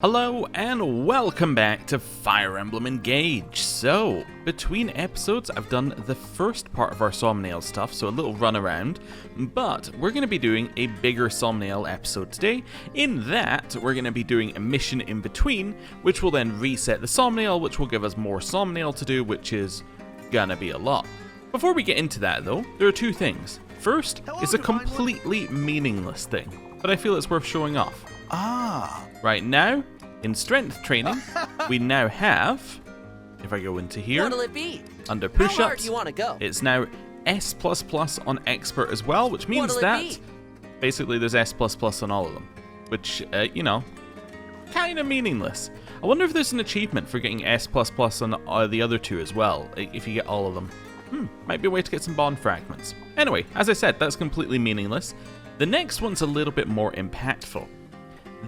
Hello and welcome back to Fire Emblem Engage. So, between episodes I've done the first part of our Somniel stuff, so a little run around, but we're going to be doing a bigger Somniel episode today. In that, we're going to be doing a mission in between, which will then reset the Somniel, which will give us more Somniel to do, which is gonna be a lot. Before we get into that though, there are two things. First is a completely meaningless thing, but I feel it's worth showing off. Right now, in strength training, we now have, if I go into here, What'll it be? under How hard push-ups, do you want to go? it's now S++ on expert as well, which means What'll it that be? basically there's S++ on all of them, which, you know, kind of meaningless. I wonder if there's an achievement for getting S++ on the other two as well, if you get all of them. Might be a way to get some bond fragments. Anyway, as I said, that's completely meaningless. The next one's a little bit more impactful.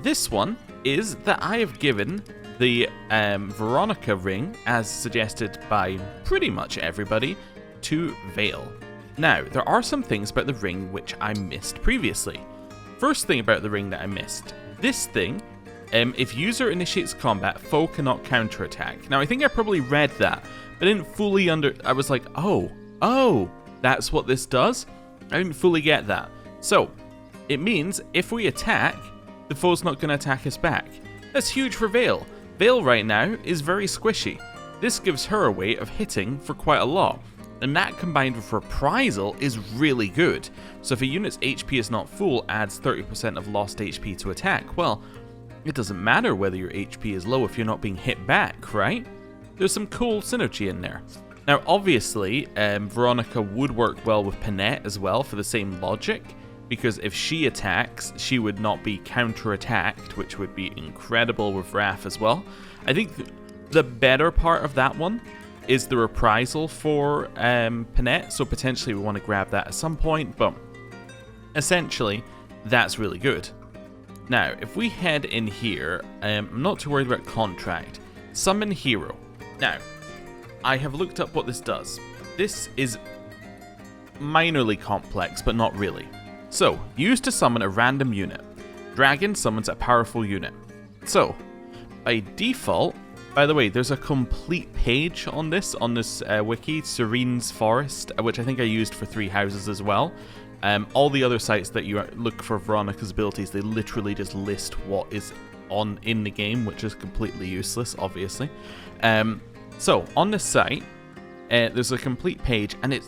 This one is that I have given the Veronica ring, as suggested by pretty much everybody, to Vale. Now, there are some things about the ring which I missed previously. First thing about the ring that I missed. This thing, if user initiates combat, foe cannot counterattack. Now, I think I probably read that, but I didn't fully I was like, oh, that's what this does? I didn't fully get that. So, it means if we attack, the foe's not going to attack us back. That's huge for Vale. Vale right now is very squishy. This gives her a way of hitting for quite a lot, and that combined with Reprisal is really good. So if a unit's HP is not full, adds 30% of lost HP to attack, well, it doesn't matter whether your HP is low if you're not being hit back, right? There's some cool synergy in there. Now obviously, Veronica would work well with Panette as well for the same logic, because if she attacks, she would not be counter-attacked, which would be incredible with Wrath as well. I think the better part of that one is the reprisal for Panette, so potentially we want to grab that at some point, but essentially, that's really good. Now, if we head in here, I'm not too worried about contract. Summon Hero. Now, I have looked up what this does. This is minorly complex, but not really. So, used to summon a random unit. Dragon summons a powerful unit. So, by default, by the way, there's a complete page on this wiki, Serene's Forest, which I think I used for 3 houses as well. All the other sites that you look for Veronica's abilities, they literally just list what is in the game, which is completely useless, obviously. So, on this site, there's a complete page, and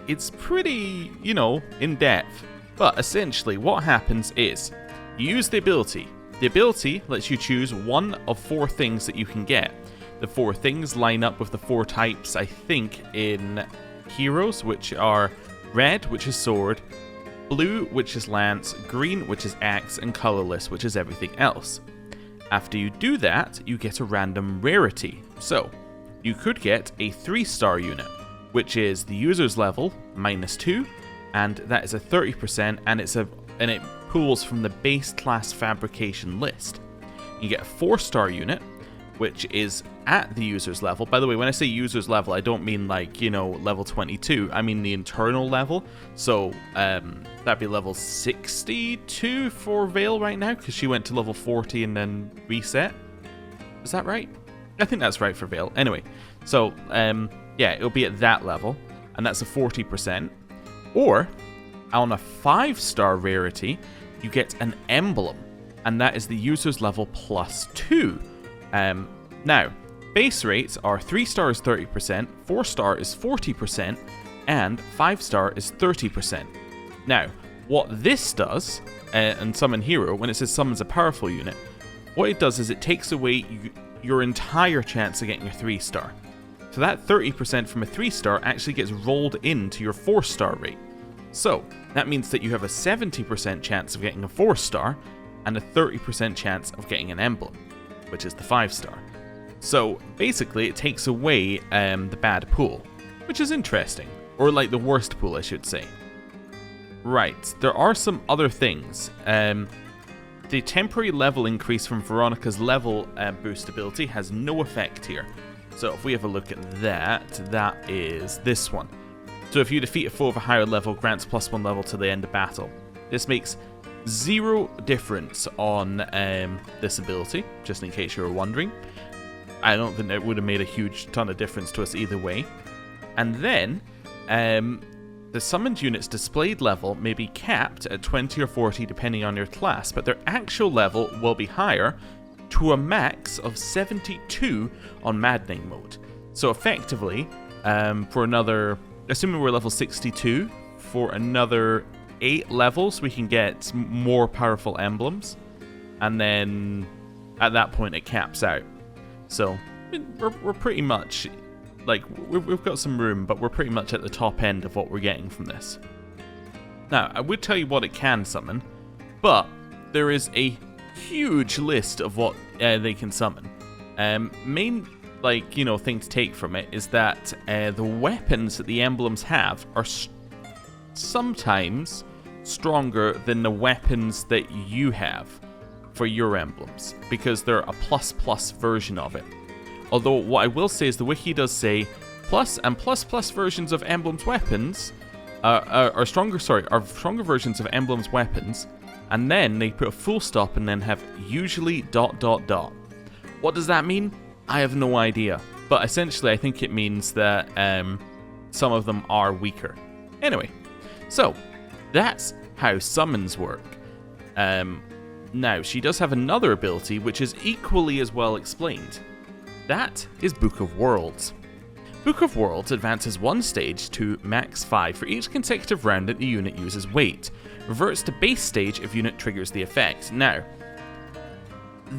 it's pretty, you know, in-depth. But essentially, what happens is, you use the ability. The ability lets you choose one of 4 things that you can get. The 4 things line up with the 4 types, I think, in Heroes, which are red, which is sword, blue, which is lance, green, which is axe, and colorless, which is everything else. After you do that, you get a random rarity. So, you could get a 3-star unit, which is the user's level, -2, and that is a 30%, and it pulls from the base class fabrication list. You get a 4-star unit, which is at the user's level. By the way, when I say user's level, I don't mean like, you know, level 22. I mean the internal level. So that'd be level 62 for Vale right now, because she went to level 40 and then reset. Is that right? I think that's right for Vale. Anyway, so yeah, it'll be at that level, and that's a 40%. Or, on a 5-star rarity, you get an emblem, and that is the user's level +2. Now, base rates are 3-star is 30%, 4-star is 40%, and 5-star is 30%. Now, what this does, and Summon Hero, when it says summons a powerful unit, what it does is it takes away your entire chance of getting a 3-star. So that 30% from a 3-star actually gets rolled into your 4-star rate. So, that means that you have a 70% chance of getting a 4-star, and a 30% chance of getting an emblem, which is the 5-star. So, basically, it takes away the bad pool, which is interesting. Or like the worst pool, I should say. Right, there are some other things. The temporary level increase from Veronica's level boost ability has no effect here. So if we have a look at that, that is this one. So if you defeat a foe of a higher level, grants +1 level to the end of battle. This makes 0 difference on this ability, just in case you were wondering. I don't think it would have made a huge ton of difference to us either way. And then, the summoned unit's displayed level may be capped at 20 or 40 depending on your class, but their actual level will be higher to a max of 72 on Maddening mode. So effectively, for another, assuming we're level 62, for another 8 levels we can get more powerful emblems, and then at that point it caps out. So we're pretty much, like, we've got some room, but we're pretty much at the top end of what we're getting from this. Now, I would tell you what it can summon, but there is a huge list of what they can summon. Main, like, you know, thing to take from it is that the weapons that the emblems have are sometimes stronger than the weapons that you have for your emblems, because they're a plus version of it. Although what I will say is the wiki does say plus and plus versions of emblems weapons are stronger versions of emblems weapons, and then they put a full stop and then have usually ... What does that mean? I have no idea, but essentially I think it means that some of them are weaker. Anyway, so that's how summons work. Now, she does have another ability which is equally as well explained. That is Book of Worlds. Book of Worlds advances 1 stage to max 5 for each consecutive round that the unit uses weight. Reverts to base stage if unit triggers the effect. Now,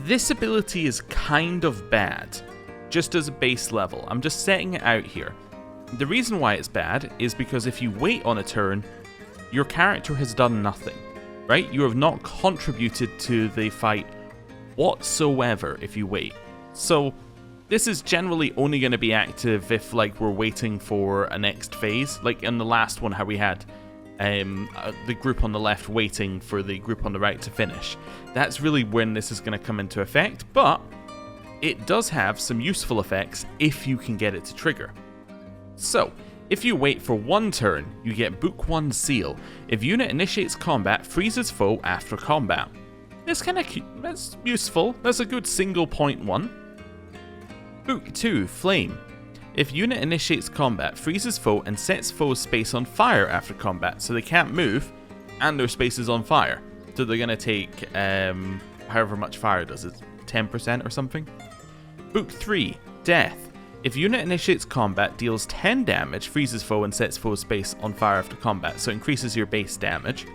this ability is kind of bad, just as a base level. I'm just setting it out here. The reason why it's bad is because if you wait on a turn, your character has done nothing, right? You have not contributed to the fight whatsoever if you wait. So this is generally only going to be active if, like, we're waiting for a next phase. Like in the last one, how we had the group on the left waiting for the group on the right to finish. That's really when this is going to come into effect, but it does have some useful effects if you can get it to trigger. So, if you wait for 1 turn, you get Book 1 Seal. If unit initiates combat, freezes foe after combat. That's that's useful. That's a good single point one. Book 2 Flame. If unit initiates combat, freezes foe and sets foe's space on fire after combat, so they can't move, and their space is on fire. So they're gonna take however much fire does. It's 10% or something. Book 3 Death. If unit initiates combat, deals 10 damage, freezes foe and sets foe's space on fire after combat, so increases your base damage.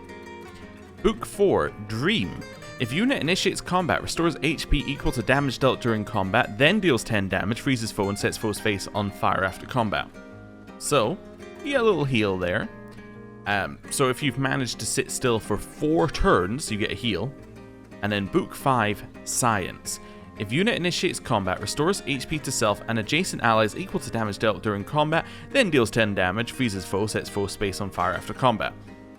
Book 4 Dream. If unit initiates combat, restores HP equal to damage dealt during combat, then deals 10 damage, freezes foe and sets foe's face on fire after combat. So, you get a little heal there. So if you've managed to sit still for 4 turns, you get a heal. And then Book 5 Science. If unit initiates combat, restores HP to self and adjacent allies equal to damage dealt during combat, then deals 10 damage, freezes foe, sets foe's space on fire after combat.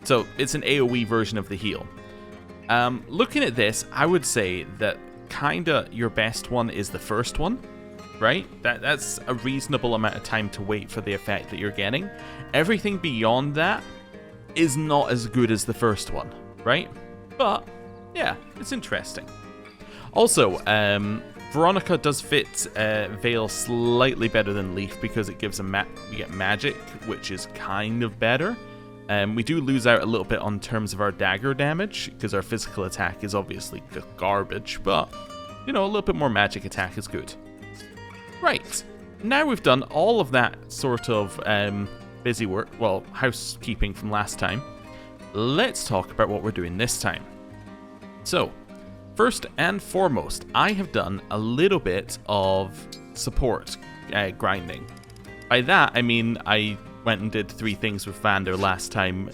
So it's an AoE version of the heal. Looking at this, I would say that kinda your best one is the first one, right? That's a reasonable amount of time to wait for the effect that you're getting. Everything beyond that is not as good as the first one, right? But yeah, it's interesting. Also, Veronica does fit Veil slightly better than Leaf because it gives we get magic, which is kind of better. We do lose out a little bit on terms of our dagger damage, because our physical attack is obviously just garbage, but, you know, a little bit more magic attack is good. Right, now we've done all of that sort of busy work, well, housekeeping from last time, let's talk about what we're doing this time. So, first and foremost, I have done a little bit of support grinding. By that, I mean I went and did 3 things with Vander last time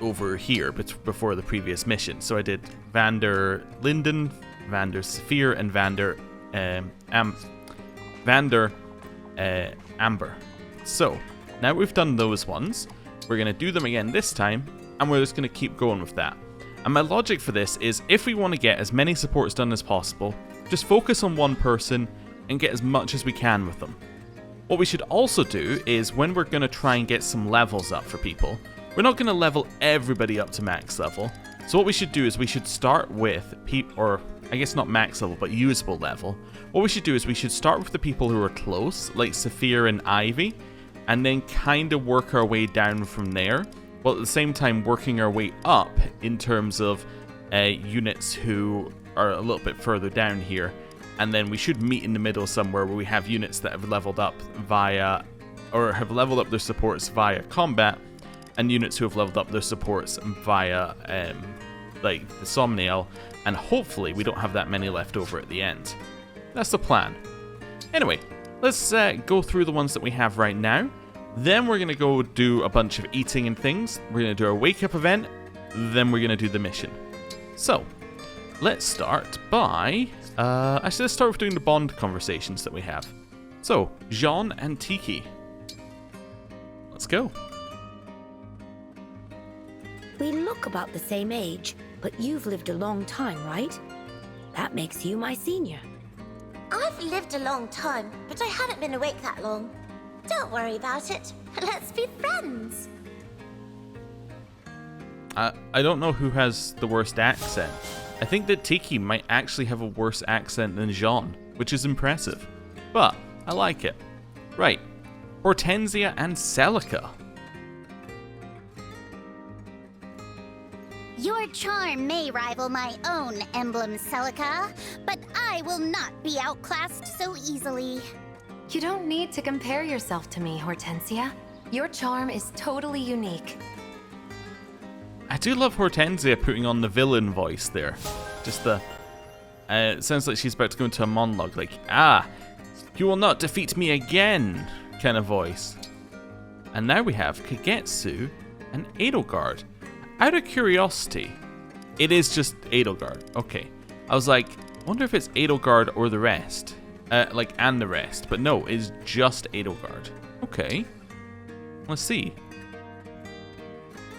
over here before the previous mission. So I did Vander Linden, Vander Saphir, and Vander Amber. So now we've done those ones, we're going to do them again this time, and we're just going to keep going with that. And my logic for this is, if we want to get as many supports done as possible, just focus on one person and get as much as we can with them. What we should also do is, when we're going to try and get some levels up for people, We're not going to level everybody up to max level. So what we should do is we should start with or I guess not max level, but usable level. What we should do is we should start with the people who are close, like Saphir and Ivy, and then kind of work our way down from there, while at the same time working our way up in terms of units who are a little bit further down here. And then we should meet in the middle somewhere where we have units that have leveled up via, or have leveled up their supports via combat, and units who have leveled up their supports via, like, the Somniel, and hopefully we don't have that many left over at the end. That's the plan. Anyway, let's go through the ones that we have right now. Then we're going to go do a bunch of eating and things. We're going to do our wake-up event, then we're going to do the mission. So, let's start by... actually, let's start with doing the bond conversations that we have. So, Jean and Tiki. Let's go. We look about the same age, but you've lived a long time, right? That makes you my senior. I've lived a long time, but I haven't been awake that long. Don't worry about it. Let's be friends. I don't know who has the worst accent. I think that Tiki might actually have a worse accent than Jean, which is impressive. But I like it. Right. Hortensia and Celica. Your charm may rival my own Emblems, Celica, but I will not be outclassed so easily. You don't need to compare yourself to me, Hortensia. Your charm is totally unique. I do love Hortensia putting on the villain voice there. Just the... it sounds like she's about to go into a monologue, like, you will not defeat me again, kind of voice. And now we have Kagetsu and Edelgard. Out of curiosity, it is just Edelgard. Okay. I was like, wonder if it's Edelgard or the rest. And the rest. But no, it's just Edelgard. Okay. Let's see.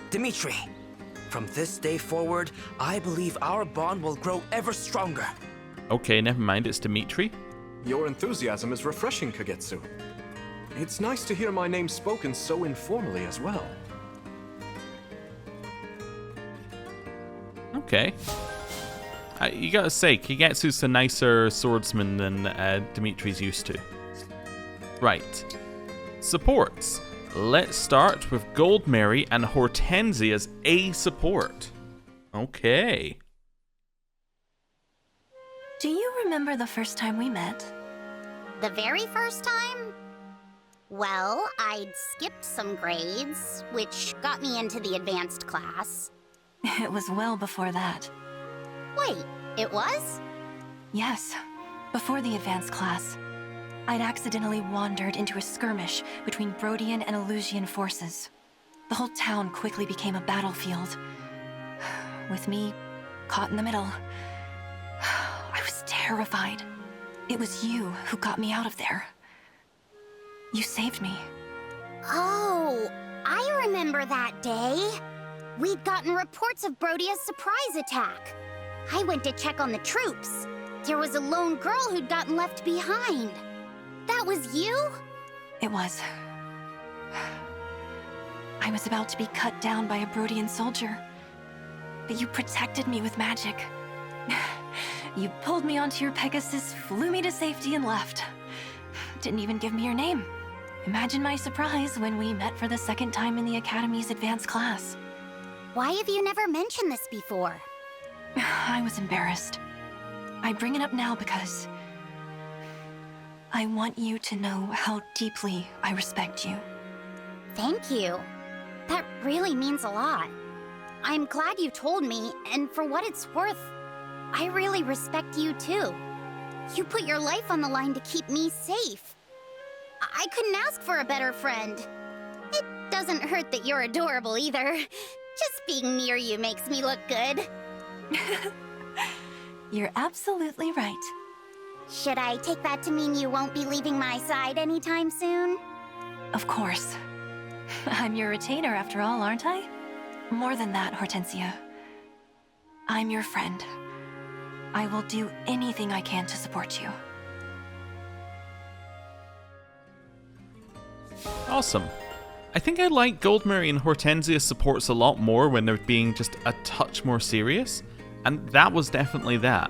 Dimitri, from this day forward, I believe our bond will grow ever stronger. Okay, never mind, it's Dimitri. Your enthusiasm is refreshing, Kagetsu. It's nice to hear my name spoken so informally as well. Okay. You gotta say, Kagetsu's a nicer swordsman than Dimitri's used to. Right. Supports. Let's start with Gold Mary and Hortensia's A support. Okay. Do you remember the first time we met? The very first time? Well, I'd skipped some grades, which got me into the advanced class. It was well before that. Wait, it was? Yes, before the advanced class. I'd accidentally wandered into a skirmish between Brodian and Elusian forces. The whole town quickly became a battlefield, with me caught in the middle. I was terrified. It was you who got me out of there. You saved me. Oh, I remember that day. We'd gotten reports of Brodia's surprise attack. I went to check on the troops. There was a lone girl who'd gotten left behind. That was you? It was. I was about to be cut down by a Brodian soldier, but you protected me with magic. You pulled me onto your Pegasus, flew me to safety, and left. Didn't even give me your name. Imagine my surprise when we met for the second time in the Academy's advanced class. Why have you never mentioned this before? I was embarrassed. I bring it up now because I want you to know how deeply I respect you. Thank you. That really means a lot. I'm glad you told me, and for what it's worth, I really respect you too. You put your life on the line to keep me safe. I couldn't ask for a better friend. It doesn't hurt that you're adorable either. Just being near you makes me look good. You're absolutely right. Should I take that to mean you won't be leaving my side anytime soon? Of course. I'm your retainer after all, aren't I? More than that, Hortensia. I'm your friend. I will do anything I can to support you. Awesome. I think I like Goldberry and Hortensia's supports a lot more when they're being just a touch more serious, and that was definitely that.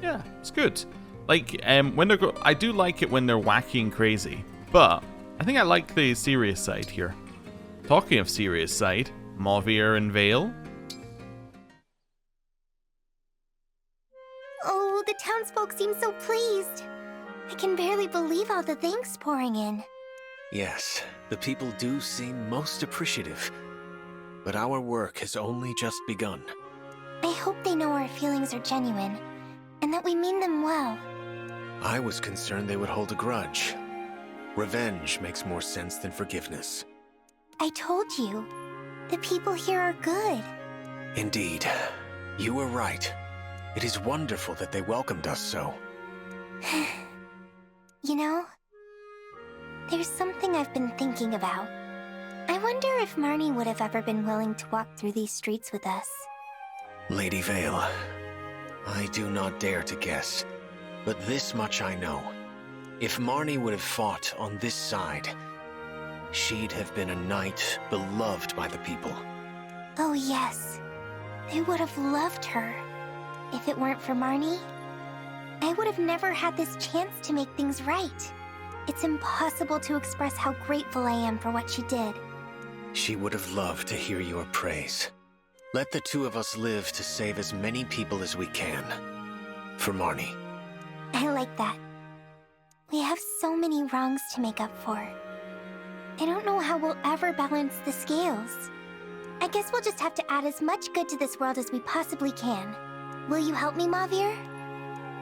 Yeah, it's good. Like, when they're I do like it when they're wacky and crazy, but I think I like the serious side here. Talking of serious side, Mauvir and Vale. Oh, the townsfolk seem so pleased. I can barely believe all the thanks pouring in. Yes, the people do seem most appreciative. But our work has only just begun. I hope they know our feelings are genuine, and that we mean them well. I was concerned they would hold a grudge. Revenge makes more sense than forgiveness. I told you, the people here are good. Indeed, you were right. It is wonderful that they welcomed us so. You know, there's something I've been thinking about. I wonder if Marnie would have ever been willing to walk through these streets with us. Lady Vale, I do not dare to guess, but this much I know. If Marnie would have fought on this side, she'd have been a knight beloved by the people. Oh yes, they would have loved her. If it weren't for Marnie, I would have never had this chance to make things right. It's impossible to express how grateful I am for what she did. She would have loved to hear your praise. Let the two of us live to save as many people as we can. For Marnie. I like that. We have so many wrongs to make up for. I don't know how we'll ever balance the scales. I guess we'll just have to add as much good to this world as we possibly can. Will you help me, Mauvir?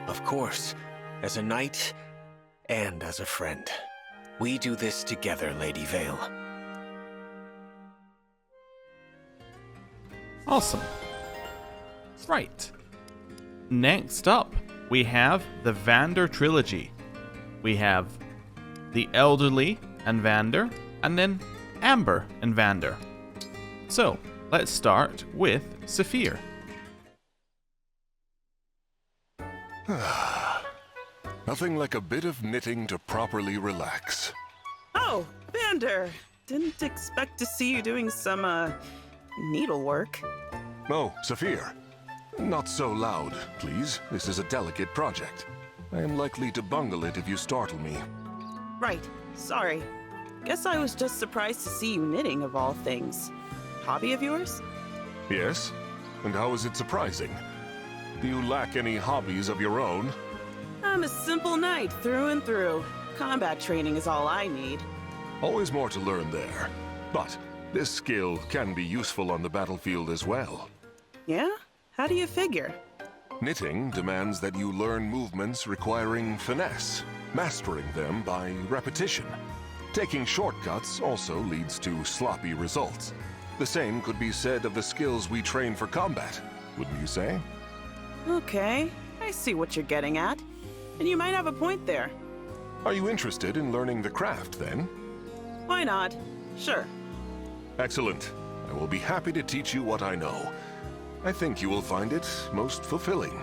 Of course. As a knight, and as a friend. We do this together, Lady Vale. Awesome. Right. Next up, we have the Vander trilogy. We have the Elderly and Vander, and then Amber and Vander. So, let's start with Saphir. Nothing like a bit of knitting to properly relax. Oh, Vander! Didn't expect to see you doing some, needlework. Oh, Saphir. Not so loud, please. This is a delicate project. I am likely to bungle it if you startle me. Right. Sorry. Guess I was just surprised to see you knitting, of all things. Hobby of yours? Yes? And how is it surprising? Do you lack any hobbies of your own? I'm a simple knight through and through. Combat training is all I need. Always more to learn there. But this skill can be useful on the battlefield as well. Yeah? How do you figure? Knitting demands that you learn movements requiring finesse, mastering them by repetition. Taking shortcuts also leads to sloppy results. The same could be said of the skills we train for combat, wouldn't you say? Okay, I see what you're getting at. And you might have a point there. Are you interested in learning the craft, then? Why not? Sure. Excellent. I will be happy to teach you what I know. I think you will find it most fulfilling.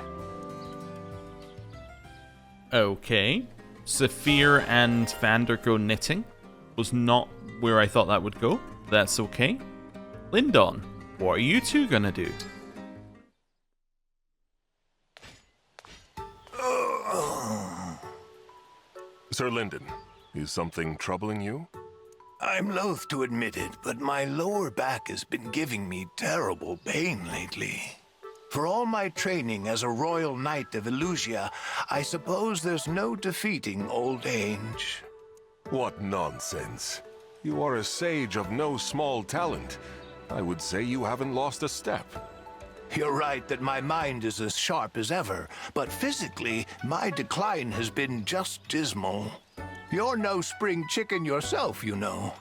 Okay. Saphir and Vander go knitting. Was not where I thought that would go. That's okay. Lindon, what are you two gonna do? Sir Lyndon, is something troubling you? I'm loath to admit it, but my lower back has been giving me terrible pain lately. For all my training as a royal knight of Elusia, I suppose there's no defeating old age. What nonsense. You are a sage of no small talent. I would say you haven't lost a step. You're right that my mind is as sharp as ever, but physically, my decline has been just dismal. You're no spring chicken yourself, you know.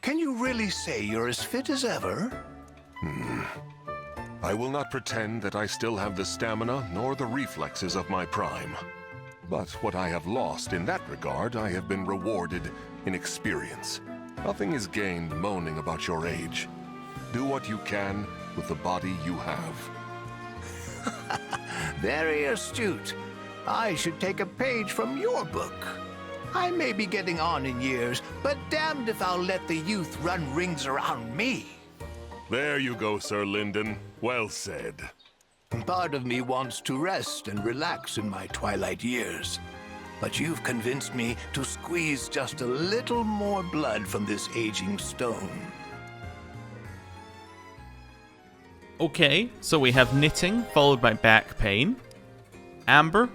Can you really say you're as fit as ever? I will not pretend that I still have the stamina nor the reflexes of my prime. But what I have lost in that regard, I have been rewarded in experience. Nothing is gained moaning about your age. Do what you can with the body you have. Very astute. I should take a page from your book. I may be getting on in years, but damned if I'll let the youth run rings around me. There you go, Sir Lyndon. Well said. Part of me wants to rest and relax in my twilight years. But you've convinced me to squeeze just a little more blood from this aging stone. Okay, so we have knitting, followed by back pain. Amber,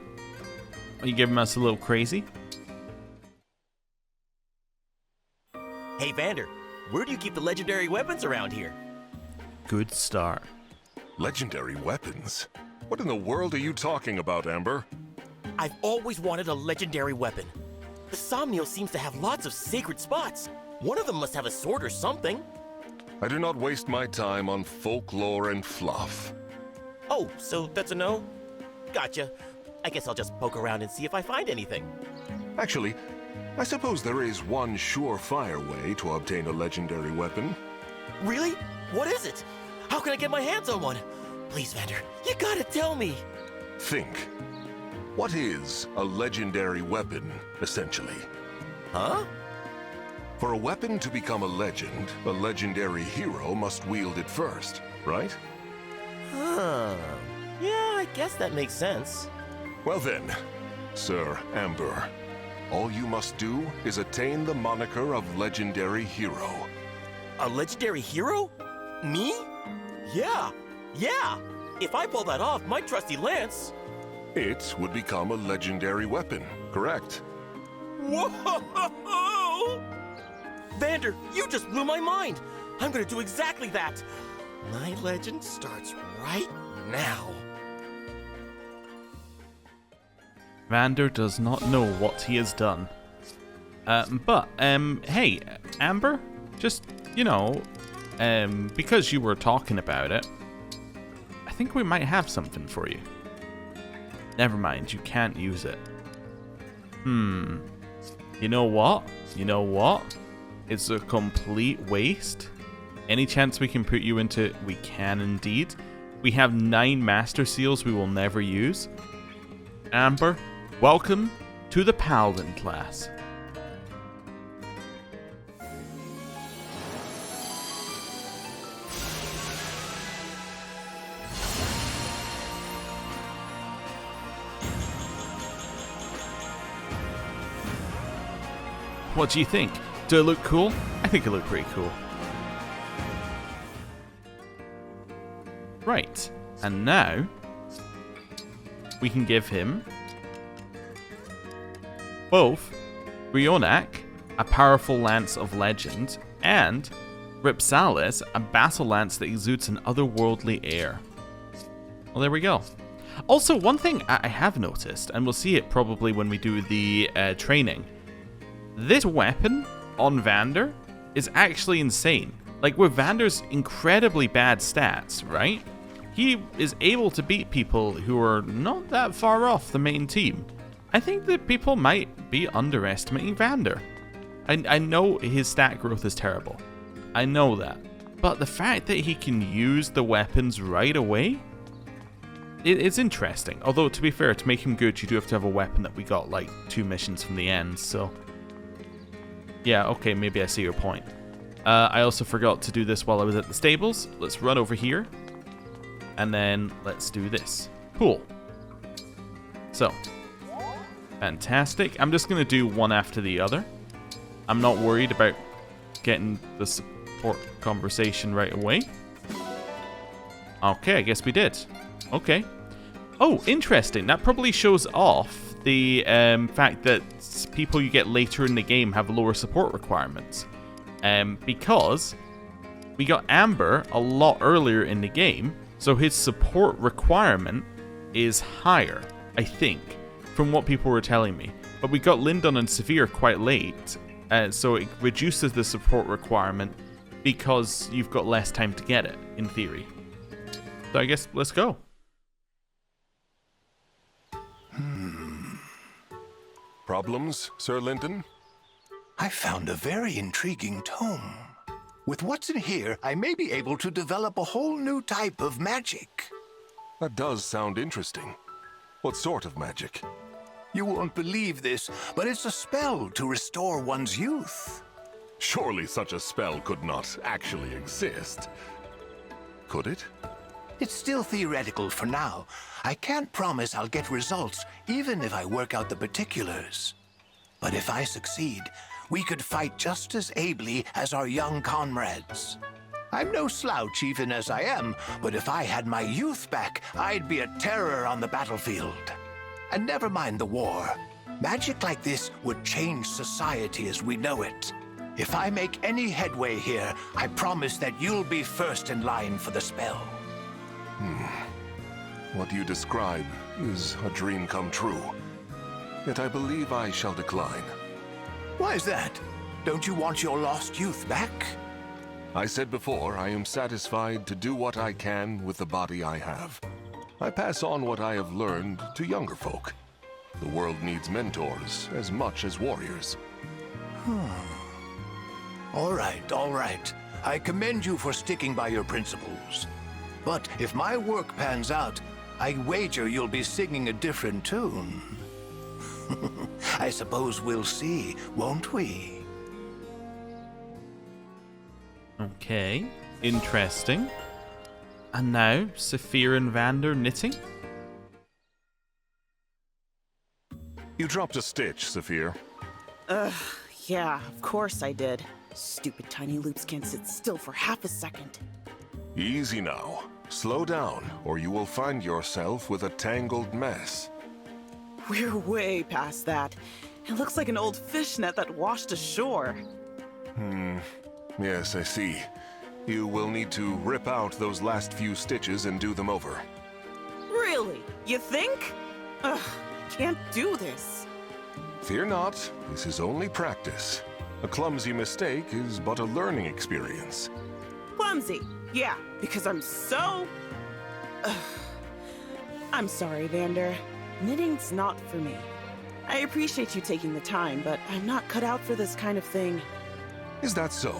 are you giving us a little crazy? Hey, Vander, where do you keep the legendary weapons around here? Good start. Legendary weapons? What in the world are you talking about, Amber? I've always wanted a legendary weapon. The Somniel seems to have lots of sacred spots. One of them must have a sword or something. I do not waste my time on folklore and fluff. Oh, so that's a no? Gotcha. I guess I'll just poke around and see if I find anything. Actually, I suppose there is one surefire way to obtain a legendary weapon. Really? What is it? How can I get my hands on one? Please, Vander, you gotta tell me. Think. What is a legendary weapon, essentially? Huh? For a weapon to become a legend, a legendary hero must wield it first, right? Huh. Yeah, I guess that makes sense. Well then, Sir Amber, all you must do is attain the moniker of Legendary Hero. A legendary hero? Me? Yeah. If I pull that off, my trusty lance... It would become a legendary weapon, correct? Whoa! Vander, you just blew my mind. I'm gonna do exactly that. My legend starts right now. Vander does not know what he has done. Hey, Amber, just, because you were talking about it, I think we might have something for you. Never mind, you can't use it. You know what? It's a complete waste. Any chance we can put you into... We can indeed. We have 9 Master Seals we will never use. Amber, welcome to the Paladin class. What do you think? Do it look cool? I think it looked pretty cool. Right, and now we can give him both Rionak, a powerful lance of legend, and Ripsalis, a battle lance that exudes an otherworldly air. Well, there we go. Also, one thing I have noticed, and we'll see it probably when we do the training, this weapon on Vander is actually insane. Like, with Vander's incredibly bad stats, right? He is able to beat people who are not that far off the main team. I think that people might be underestimating Vander. I know his stat growth is terrible. I know that. But the fact that he can use the weapons right away, it's interesting. Although, to be fair, to make him good, you do have to have a weapon that we got like 2 missions from the end, so... Yeah, okay, maybe I see your point. I also forgot to do this while I was at the stables. Let's run over here. And then let's do this. Cool. So. Fantastic. I'm just going to do one after the other. I'm not worried about getting the support conversation right away. Okay, I guess we did. Okay. Oh, interesting. That probably shows off the fact that people you get later in the game have lower support requirements. Because we got Amber a lot earlier in the game, so his support requirement is higher, I think, from what people were telling me. But we got Lyndon and Severe quite late, so it reduces the support requirement because you've got less time to get it, in theory. So I guess let's go. Problems, Sir Lyndon? I found a very intriguing tome. With what's in here, I may be able to develop a whole new type of magic. That does sound interesting. What sort of magic? You won't believe this, but it's a spell to restore one's youth. Surely such a spell could not actually exist. Could it? It's still theoretical for now. I can't promise I'll get results, even if I work out the particulars. But if I succeed, we could fight just as ably as our young comrades. I'm no slouch even as I am, but if I had my youth back, I'd be a terror on the battlefield. And never mind the war. Magic like this would change society as we know it. If I make any headway here, I promise that you'll be first in line for the spell. What you describe is a dream come true. Yet I believe I shall decline. Why is that? Don't you want your lost youth back? I said before, I am satisfied to do what I can with the body I have. I pass on what I have learned to younger folk. The world needs mentors as much as warriors. All right. I commend you for sticking by your principles. But if my work pans out, I wager you'll be singing a different tune. I suppose we'll see, won't we? Okay, interesting. And now, Saphir and Vander knitting? You dropped a stitch, Saphir. Yeah, of course I did. Stupid tiny loops can't sit still for half a second. Easy now. Slow down, or you will find yourself with a tangled mess. We're way past that. It looks like an old fishnet that washed ashore. Yes, I see. You will need to rip out those last few stitches and do them over. Really? You think? Ugh, can't do this. Fear not, this is only practice. A clumsy mistake is but a learning experience. Clumsy? Yeah, because I'm so... I'm sorry, Vander. Knitting's not for me. I appreciate you taking the time, but I'm not cut out for this kind of thing. Is that so?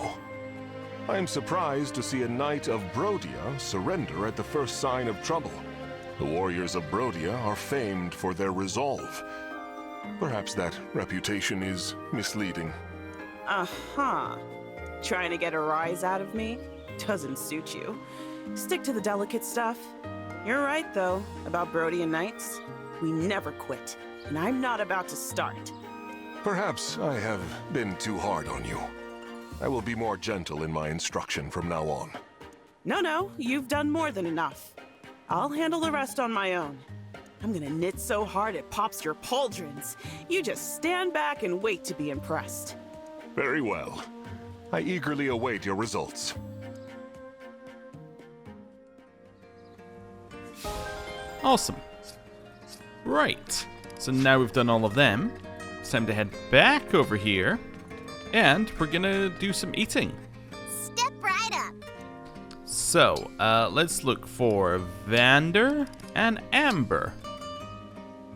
I am surprised to see a knight of Brodia surrender at the first sign of trouble. The warriors of Brodia are famed for their resolve. Perhaps that reputation is misleading. Uh-huh. Trying to get a rise out of me? Doesn't suit you. Stick to the delicate stuff. You're right, though, about Brodian knights. We never quit, and I'm not about to start. Perhaps I have been too hard on you. I will be more gentle in my instruction from now on. No, you've done more than enough. I'll handle the rest on my own. I'm gonna knit so hard it pops your pauldrons. You just stand back and wait to be impressed. Very well. I eagerly await your results. Awesome. Right. So now we've done all of them. It's time to head back over here. And we're gonna do some eating. Step right up. So, let's look for Vander and Amber.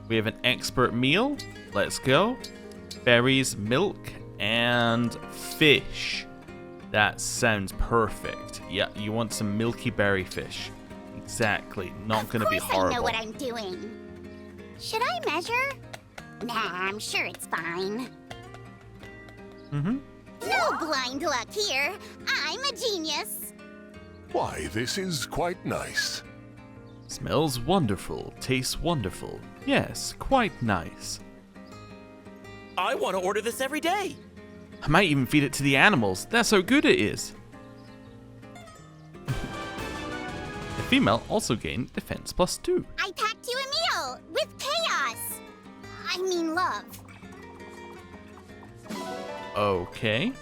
We have an expert meal. Let's go. Berries, milk, and fish. That sounds perfect. Yeah, you want some milky berry fish. Exactly. Not gonna be horrible. I know what I'm doing. Should I measure? Nah, I'm sure it's fine. No blind luck here. I'm a genius. Why, this is quite nice. Smells wonderful. Tastes wonderful. Yes, quite nice. I want to order this every day. I might even feed it to the animals. That's how good it is. The female also gained defense +2. I packed you a meal with chaos. I mean love. Okay.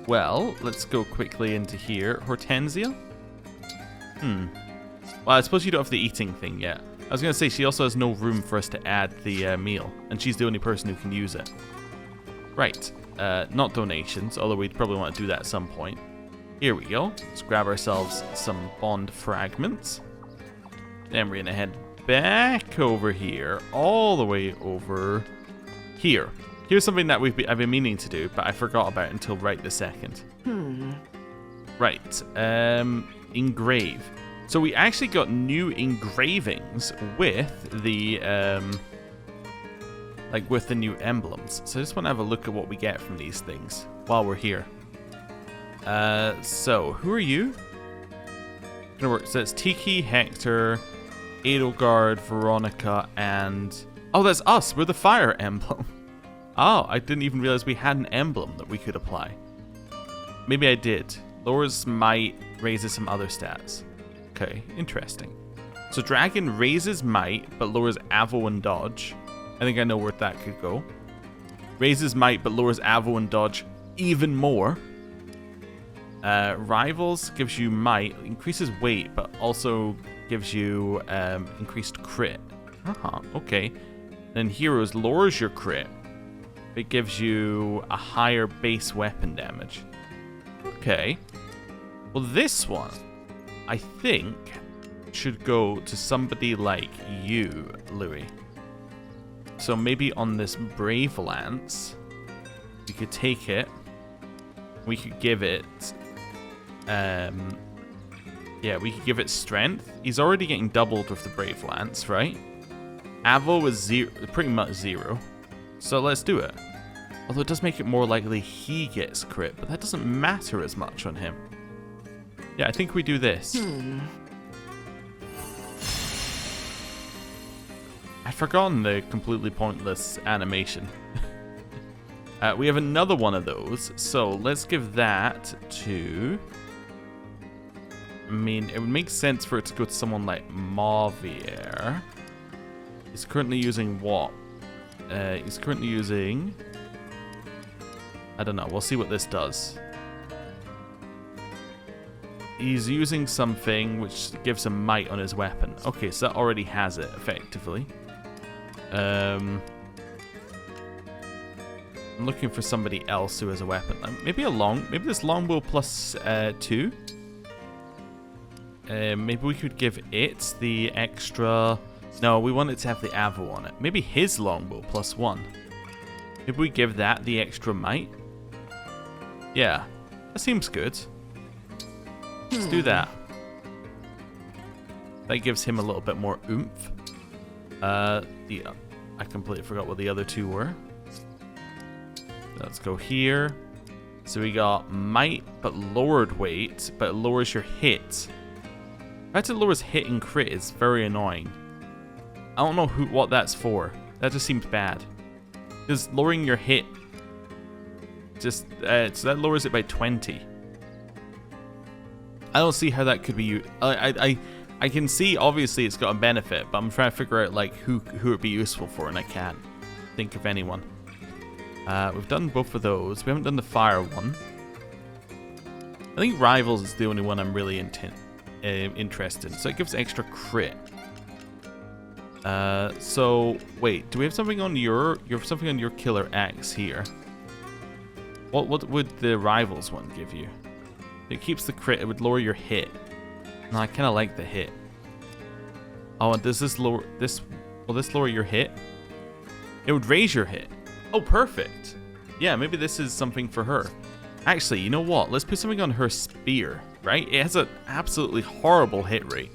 Well, let's go quickly into here. Hortensia? Well, I suppose you don't have the eating thing yet. I was going to say, she also has no room for us to add the meal, and she's the only person who can use it. Right. Not donations, although we'd probably want to do that at some point. Here we go. Let's grab ourselves some bond fragments. Then we're going to head back over here, all the way over here. Here's something that I've been meaning to do, but I forgot about until right this second. Right. Engrave. So we actually got new engravings with the like with the new emblems. So I just want to have a look at what we get from these things while we're here. So who are you? Gonna work. So it's Tiki, Hector, Edelgard, Veronica, and oh, that's us. We're the Fire Emblem. Oh, I didn't even realize we had an emblem that we could apply. Maybe I did. Lowers might, raises some other stats. Okay, interesting. So Dragon raises might, but lowers Avo and dodge. I think I know where that could go. Raises might, but lowers Avo and dodge even more. Rivals gives you might, increases weight, but also gives you increased crit. Okay. Then Heroes lowers your crit. It gives you a higher base weapon damage. Okay. Well, this one, I think, should go to somebody like you, Louis. So maybe on this Brave Lance, we could take it. We could give it... yeah, we could give it strength. He's already getting doubled with the Brave Lance, right? Avo is pretty much 0. So let's do it. Although it does make it more likely he gets crit, but that doesn't matter as much on him. Yeah, I think we do this. I'd forgotten the completely pointless animation. We have another one of those, so let's give that to... I mean, it would make sense for it to go to someone like Mavier. He's currently using what? He's currently using... I don't know, we'll see what this does. He's using something which gives him might on his weapon. Okay, so that already has it, effectively. I'm looking for somebody else who has a weapon. Maybe this longbow plus 2. Maybe we could give it the extra... No, we want it to have the Avo on it. Maybe his longbow plus 1. Maybe we give that the extra might. Yeah, that seems good. Let's do that. That gives him a little bit more oomph. I completely forgot what the other two were. Let's go here. So we got might, but lowered weight, but it lowers your hit. The fact it lowers hit and crit is very annoying. I don't know what that's for. That just seems bad. Because lowering your hit just so that lowers it by 20. I don't see how that could be used. I can see obviously it's got a benefit, but I'm trying to figure out like who it'd be useful for, and I can't think of anyone. We've done both of those. We haven't done the fire one. I think Rivals is the only one I'm really interested in. So it gives extra crit. So wait, do we have something on you have something on your Killer Axe here? What would the Rivals one give you? It keeps the crit. It would lower your hit. No, I kind of like the hit. Oh, and does this lower this? Will this lower your hit? It would raise your hit. Oh, perfect. Yeah, maybe this is something for her. Actually, you know what? Let's put something on her spear, right? It has an absolutely horrible hit rate.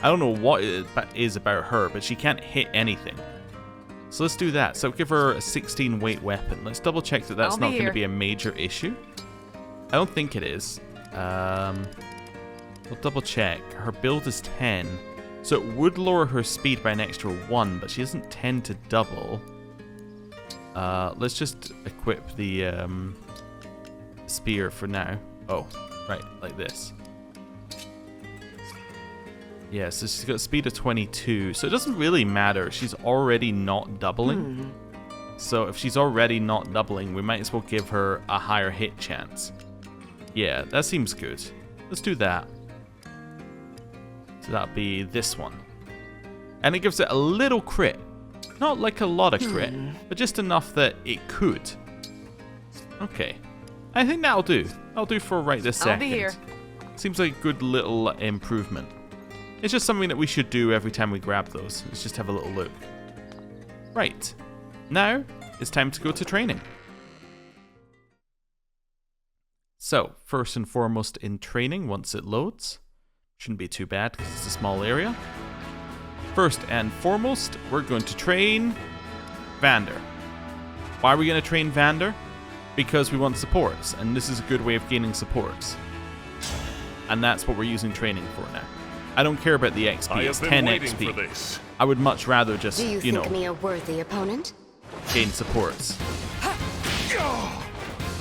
I don't know what it is about her, but she can't hit anything. So let's do that. So give her a 16 weight weapon. Let's double check that that's not going to be a major issue. I don't think it is. We'll double check. Her build is 10. So it would lower her speed by an extra 1, but she doesn't tend to double. Let's just equip the spear for now. Oh, right, like this. Yeah, so she's got a speed of 22, so it doesn't really matter. She's already not doubling. So if she's already not doubling, we might as well give her a higher hit chance. Yeah, that seems good. Let's do that. So that'll be this one. And it gives it a little crit. Not like a lot of crit, but just enough that it could. Okay. I think that'll do. That'll do for right this second. I'll be here. Seems like a good little improvement. It's just something that we should do every time we grab those. Let's just have a little look. Right. Now, it's time to go to training. So, first and foremost in training, once it loads, shouldn't be too bad because it's a small area. First and foremost, we're going to train Vander. Why are we going to train Vander? Because we want supports, and this is a good way of gaining supports. And that's what we're using training for now. I don't care about the XP, it's 10 XP. I would much rather just, Do you think me a worthy opponent? Gain supports.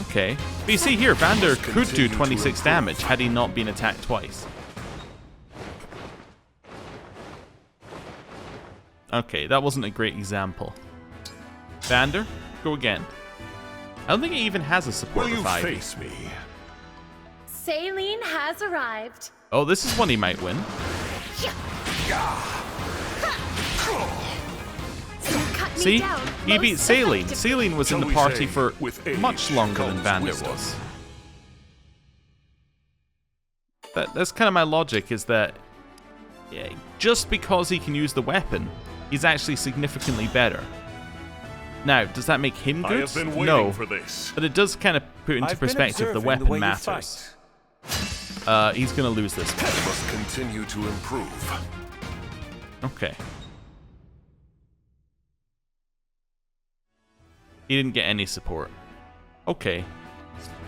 Okay. But you see here, Vander could do 26 damage had he not been attacked twice. Okay, that wasn't a great example. Vander, go again. I don't think he even has a support Will with you Ivy. face me? Saline has arrived. Oh, this is one he might win. See? He beat Saline. Saline was in the party for much longer than Vander was. That's kind of my logic, is that just because he can use the weapon, he's actually significantly better. Now, does that make him good? No. But it does kind of put into perspective the weapon matters. He's going to lose this one. I must continue to improve. Okay. He didn't get any support. Okay.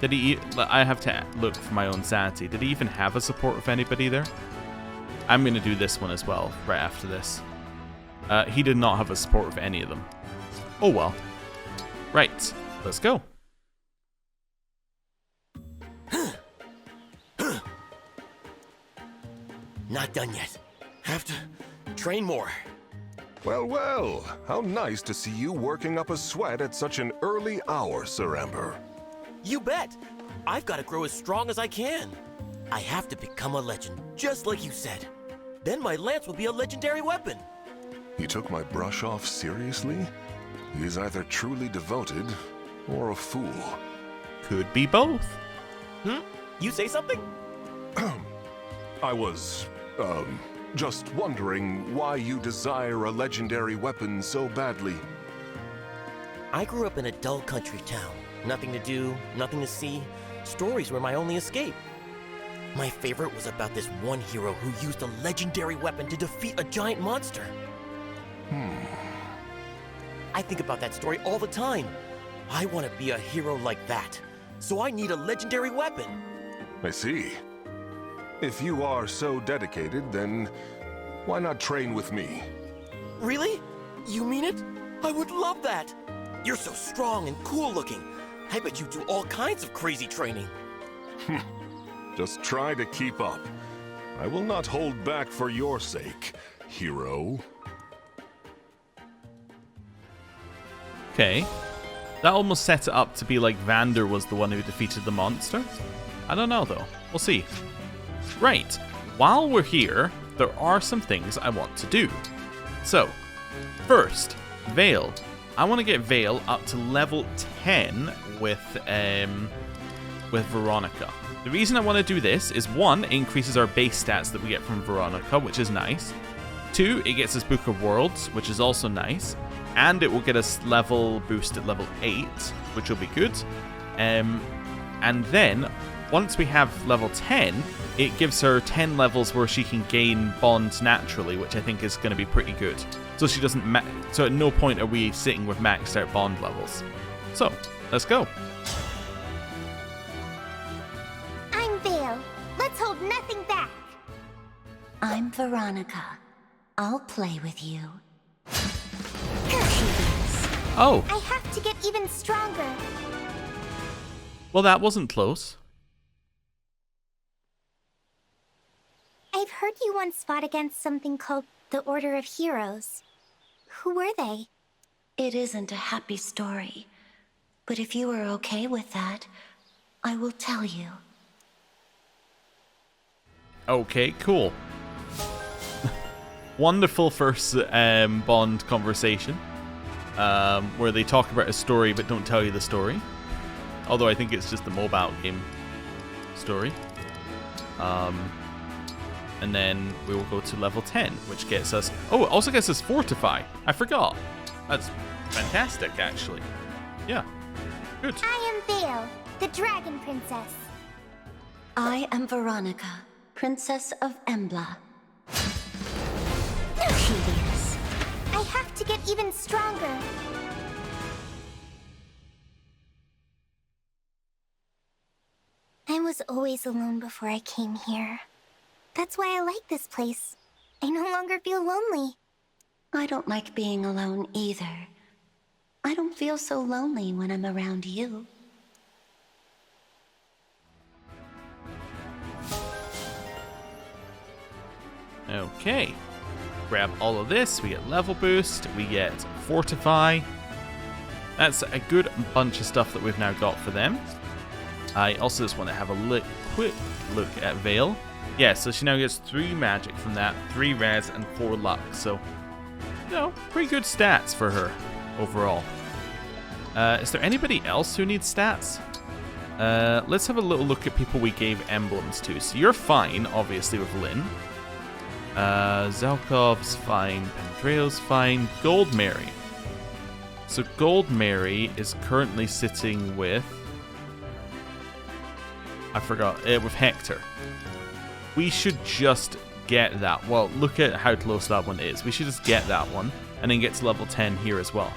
Did he... I have to look for my own sanity. Did he even have a support with anybody there? I'm going to do this one as well, right after this. He did not have a support with any of them. Oh well. Right. Let's go. Not done yet. Have to train more. Well, well. How nice to see you working up a sweat at such an early hour, Sir Ember. You bet. I've got to grow as strong as I can. I have to become a legend, just like you said. Then my lance will be a legendary weapon. He took my brush off seriously? He's either truly devoted or a fool. Could be both. You say something? I was, just wondering why you desire a legendary weapon so badly. I grew up in a dull country town. Nothing to do, nothing to see. Stories were my only escape. My favorite was about this one hero who used a legendary weapon to defeat a giant monster. I think about that story all the time. I want to be a hero like that. So I need a legendary weapon. I see. If you are so dedicated, then why not train with me? Really? You mean it? I would love that. You're so strong and cool looking. I bet you do all kinds of crazy training. Just try to keep up. I will not hold back for your sake, hero. Okay. That almost set it up to be like Vander was the one who defeated the monster. I don't know though. We'll see. Right. While we're here, there are some things I want to do. So, first, Veil. I want to get Veil up to level 10 with Veronica. The reason I want to do this is 1, it increases our base stats that we get from Veronica, which is nice. 2, it gets us Book of Worlds, which is also nice. And it will get us level boost at level 8, which will be good. And then, once we have level 10, it gives her 10 levels where she can gain bonds naturally, which I think is going to be pretty good. So she doesn't so at no point are we sitting with maxed out bond levels. So, let's go. I'm Veil. Let's hold nothing back. I'm Veronica. I'll play with you. Oh. I have to get even stronger. Well, that wasn't close. I've heard you once fought against something called the Order of Heroes. Who were they? It isn't a happy story, but if you are okay with that, I will tell you. Okay, cool. Wonderful first Bond conversation, where they talk about a story but don't tell you the story. Although I think it's just the mobile game story. And then we will go to level 10, which gets us... Oh, it also gets us Fortify. I forgot. That's fantastic, actually. Yeah, good. I am Veil, the Dragon Princess. I am Veronica, Princess of Embla. I have to get even stronger. was always alone before I came here. That's why I like this place. I no longer feel lonely. I don't like being alone either. I don't feel so lonely when I'm around you. Okay. Grab all of this. We get level boost. We get fortify. That's a good bunch of stuff that we've now got for them. I also just want to have a quick look at Vale. Yeah, so she now gets 3 magic from that, 3 res, and 4 luck. So, you know, pretty good stats for her overall. Is there anybody else who needs stats? Let's have a little look at people we gave emblems to. So you're fine, obviously, with Lynn. Zelkov's fine. Pendrail's fine. Gold Mary. So Gold Mary is currently sitting with... I forgot. With Hector. We should just get that. Well, look at how close that one is. We should just get that one and then get to level 10 here as well.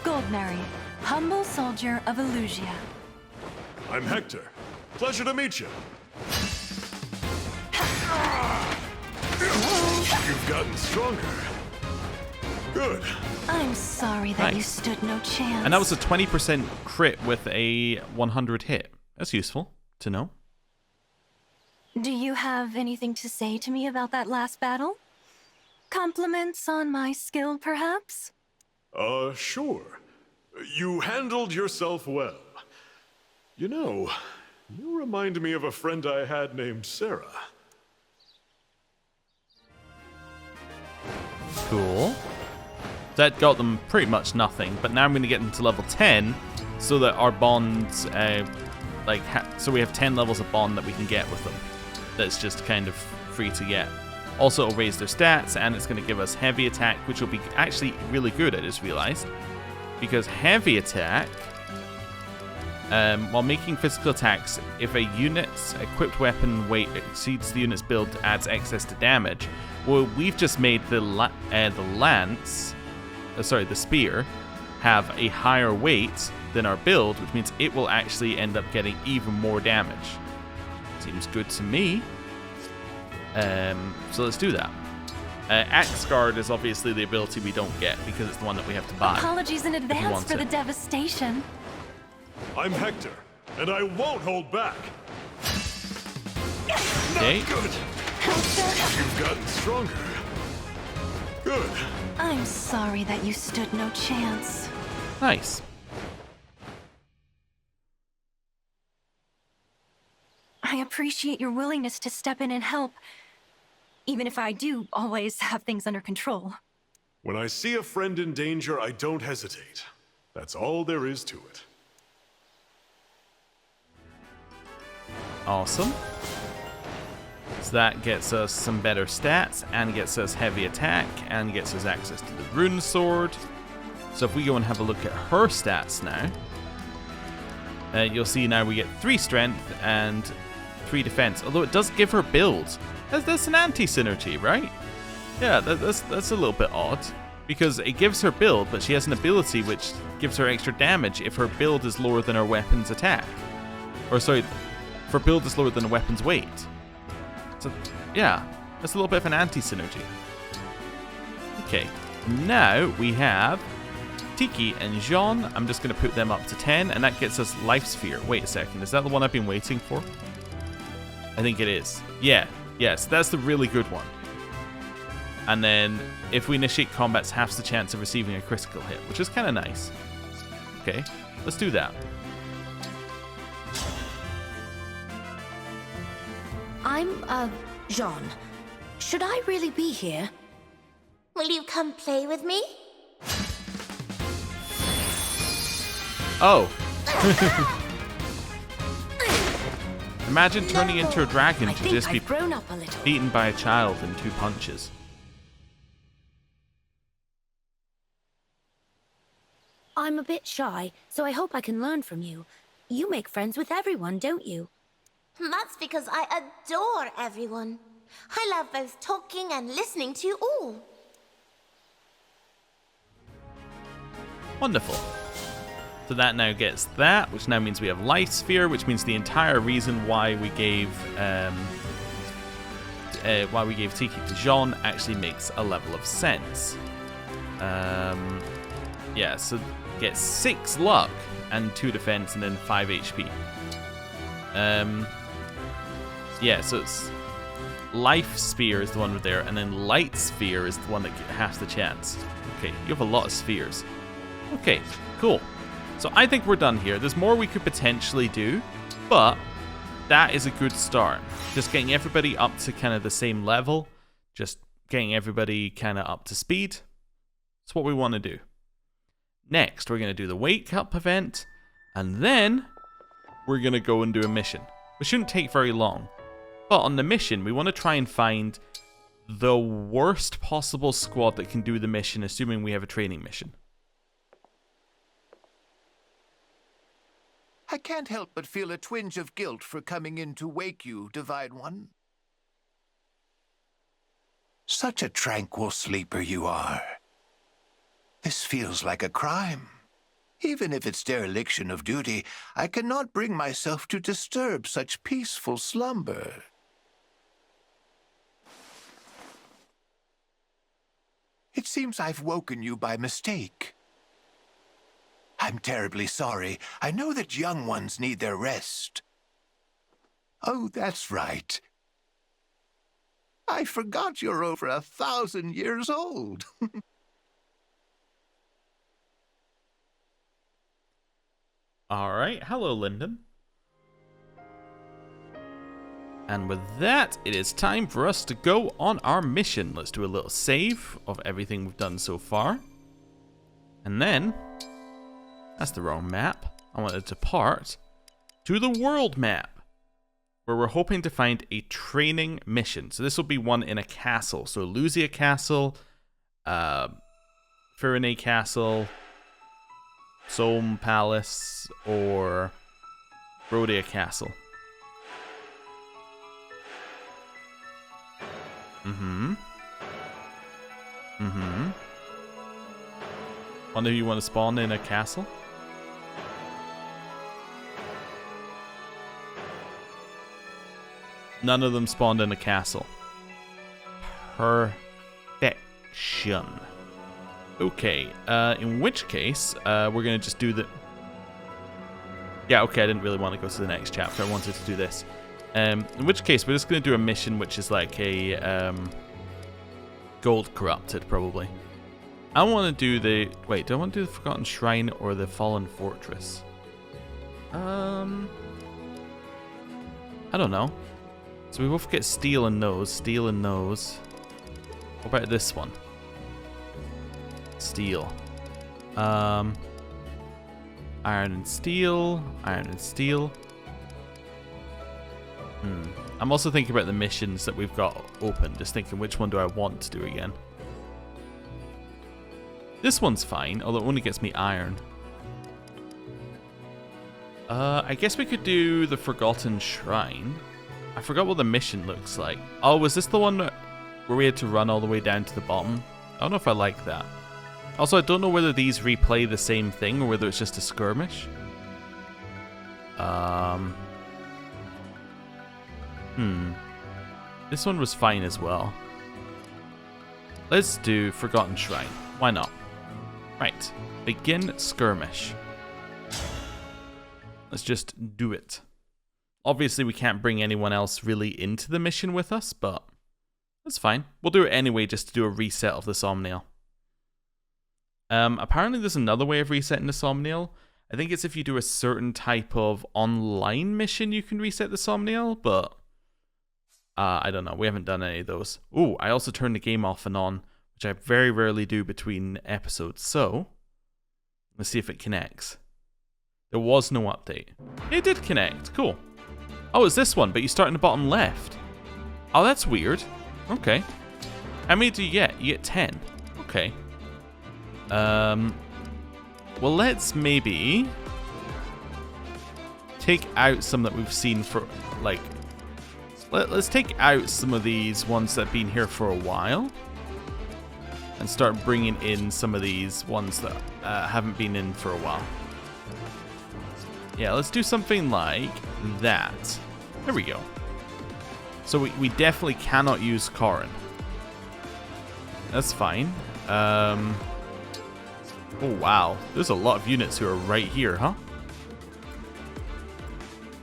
Gold Mary, humble soldier of Elusia. I'm Hector. Pleasure to meet you. You've gotten stronger. Good. I'm sorry that you stood no chance. And that was a 20% crit with a 100 hit. That's useful to know. Do you have anything to say to me about that last battle? Compliments on my skill, perhaps? Sure. You handled yourself well. You know, you remind me of a friend I had named Sarah. Cool. That got them pretty much nothing, but now I'm going to get them to level 10 so that our bonds, so we have 10 levels of bond that we can get with them. That's just kind of free to get. Also, it'll raise their stats, and it's going to give us heavy attack, which will be actually really good, I just realized. Because heavy attack, while making physical attacks, if a unit's equipped weapon weight exceeds the unit's build, adds excess to damage. Well, we've just made the spear, have a higher weight than our build, which means it will actually end up getting even more damage. Seems good to me. So let's do that. Axe Guard is obviously the ability we don't get because it's the one that we have to buy. Apologies in advance for the devastation. I'm Hector, and I won't hold back. Okay. Not good. You've gotten stronger. Good. I'm sorry that you stood no chance. Nice. I appreciate your willingness to step in and help, even if I do always have things under control. When I see a friend in danger, I don't hesitate. That's all there is to it. Awesome. So that gets us some better stats, and gets us heavy attack, and gets us access to the rune sword. So if we go and have a look at her stats now, you'll see now we get 3 strength and 3 defense, although it does give her build. That's an anti-synergy, right? Yeah, that's a little bit odd, because it gives her build, but she has an ability which gives her extra damage if her build is lower than her weapon's attack. Or sorry, if her build is lower than a weapon's weight. So, yeah, that's a little bit of an anti-synergy. Okay, now we have Tiki and Jean. I'm just going to put them up to 10, and that gets us Life Sphere. Wait a second, is that the one I've been waiting for? I think it is. Yeah, yes, that's the really good one. And then, if we initiate combat, it's half the chance of receiving a critical hit, which is kind of nice. Okay, let's do that. I'm, Jean. Should I really be here? Will you come play with me? Oh. Imagine turning into a dragon to just be beaten by a child in 2 punches. I'm a bit shy, so I hope I can learn from you. You make friends with everyone, don't you? That's because I adore everyone. I love both talking and listening to you all. Wonderful. So that now gets that, which now means we have Life Sphere, which means the entire reason why we gave Tiki to Jean actually makes a level of sense. Yeah, so get 6 luck and 2 defense and then 5 HP. Yeah, so it's Life Sphere is the one with there, and then Light Sphere is the one that has the chance. Okay, you have a lot of spheres. Okay, cool. So I think we're done here. There's more we could potentially do, but that is a good start. Just getting everybody up to kind of the same level, just getting everybody kind of up to speed. That's what we want to do. Next, we're going to do the Wake Up event, and then we're going to go and do a mission. It shouldn't take very long. But on the mission, we want to try and find the worst possible squad that can do the mission, assuming we have a training mission. I can't help but feel a twinge of guilt for coming in to wake you, Divine One. Such a tranquil sleeper you are. This feels like a crime. Even if it's dereliction of duty, I cannot bring myself to disturb such peaceful slumber. It seems I've woken you by mistake. I'm terribly sorry. I know that young ones need their rest. Oh, that's right. I forgot you're over 1,000 years old. Alright, hello Lyndon. And with that, it is time for us to go on our mission. Let's do a little save of everything we've done so far. And then, that's the wrong map. I want to depart to the world map, where we're hoping to find a training mission. So this will be one in a castle. So Lucia Castle, Firene Castle, Somme Palace, or Rhodia Castle. One of you want to spawn in a castle? None of them spawned in a castle. Perfection. Okay, in which case, we're going to just do the... Yeah, okay, I didn't really want to go to the next chapter. I wanted to do this. In which case, we're just going to do a mission which is like a gold corrupted, probably. I want to do the... Wait, do I want to do the Forgotten Shrine or the Fallen Fortress? I don't know. So we both get steel and nose. Steel and nose. What about this one? Steel. Iron and steel. Iron and steel. I'm also thinking about the missions that we've got open. Just thinking, which one do I want to do again? This one's fine, although it only gets me iron. I guess we could do the Forgotten Shrine. I forgot what the mission looks like. Oh, was this the one where we had to run all the way down to the bottom? I don't know if I like that. Also, I don't know whether these replay the same thing or whether it's just a skirmish. This one was fine as well. Let's do Forgotten Shrine. Why not? Right. Begin skirmish. Let's just do it. Obviously, we can't bring anyone else really into the mission with us, but that's fine. We'll do it anyway just to do a reset of the Somniel. Apparently, there's another way of resetting the Somniel. I think it's if you do a certain type of online mission, you can reset the Somniel, but I don't know. We haven't done any of those. Ooh, I also turned the game off and on, which I very rarely do between episodes. So, let's see if it connects. There was no update. It did connect. Cool. Oh, it's this one, but you start in the bottom left. Oh, that's weird. Okay. How many do you get? You get 10. Okay. Well, let's maybe take out some that we've seen for, like... Let's take out some of these ones that have been here for a while. And start bringing in some of these ones that haven't been in for a while. Yeah, let's do something like that. There we go. So we definitely cannot use Corrin. That's fine. Oh, wow. There's a lot of units who are right here, huh?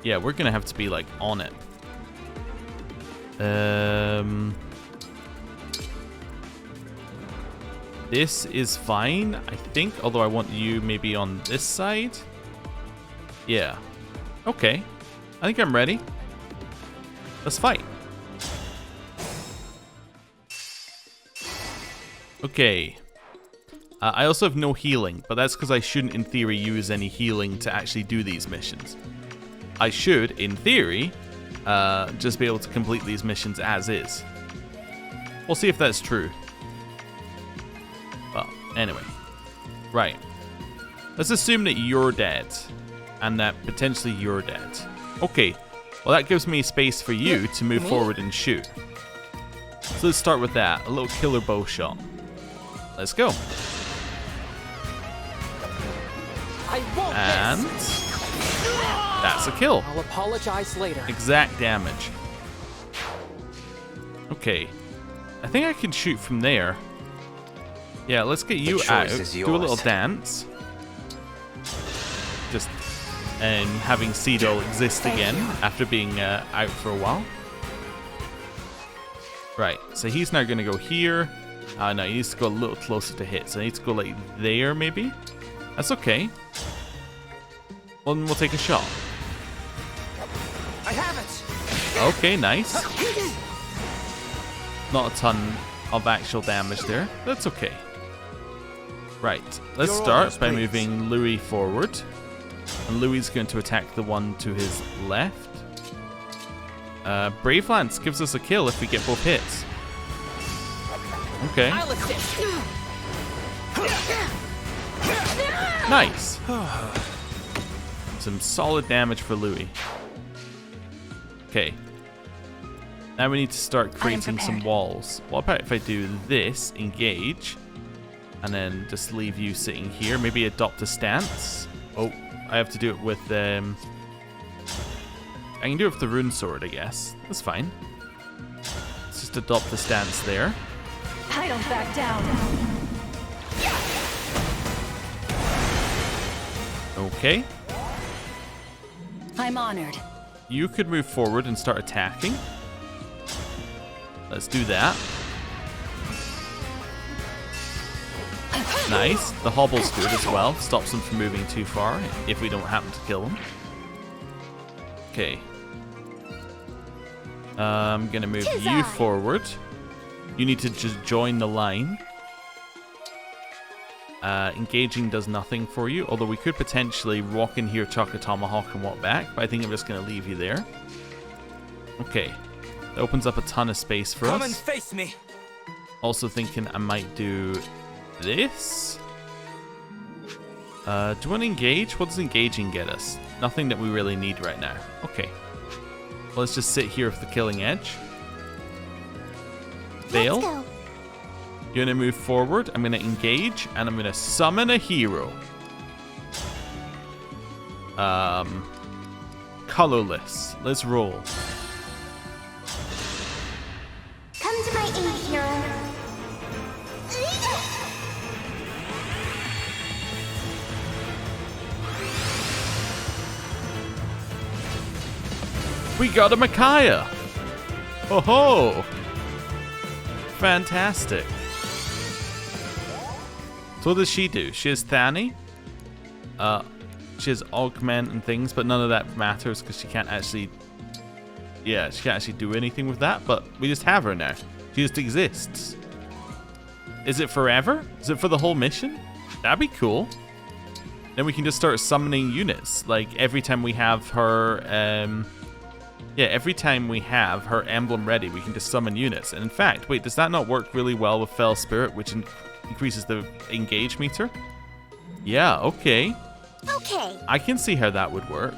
Yeah, we're going to have to be, like, on it. This is fine, I think. Although I want you maybe on this side. Yeah. Okay. I think I'm ready. Let's fight. Okay. I also have no healing, but that's because I shouldn't, in theory, use any healing to actually do these missions. I should, in theory, just be able to complete these missions as is. We'll see if that's true. Well, anyway. Right. Let's assume that you're dead, and that potentially you're dead. Okay. Well, that gives me space for you to move forward and shoot. So let's start with that. A little killer bow shot. Let's go. And that's a kill. I'll apologize later. Exact damage. Okay. I think I can shoot from there. Yeah, let's get you out. Do a little dance. Just having Cedo exist again after being out for a while. Right, so he's now going to go here. No, he needs to go a little closer to hit. So I need to go like there, maybe? That's okay. Well, then we'll take a shot. I have it. Okay, nice. Not a ton of actual damage there. That's okay. Right, let's start by moving Louis forward. And Louis is going to attack the one to his left. Brave Lance gives us a kill if we get both hits. Okay. Nice. Some solid damage for Louis. Okay. Now we need to start creating some walls. What about if I do this, engage, and then just leave you sitting here? Maybe adopt a stance. Oh, I have to do it with I can do it with the rune sword, I guess. That's fine. Let's just adopt the stance there. I don't back down. Okay. I'm honored. You could move forward and start attacking. Let's do that. Nice. The hobble's good as well. Stops them from moving too far if we don't happen to kill them. Okay. I'm going to move you forward. You need to just join the line. Engaging does nothing for you, although we could potentially walk in here, chuck a tomahawk, and walk back, but I think I'm just going to leave you there. Okay. That opens up a ton of space for us. Come and face me. Also thinking I might do this. Do you want to engage? What does engaging get us? Nothing that we really need right now. Okay. Well, let's just sit here with the killing edge. Fail. You're going to move forward. I'm going to engage, and I'm going to summon a hero. Colorless. Let's roll. Come to my aid, hero. We got a Micaiah. Oh ho! Fantastic. So what does she do? She has Thani. She has augment and things, but none of that matters because she can't actually. Yeah, she can't actually do anything with that. But we just have her now. She just exists. Is it forever? Is it for the whole mission? That'd be cool. Then we can just start summoning units. Like every time we have her. Yeah, every time we have her emblem ready, we can just summon units. And in fact, wait, does that not work really well with Fell Spirit, which increases the engage meter? Yeah, okay. Okay. I can see how that would work.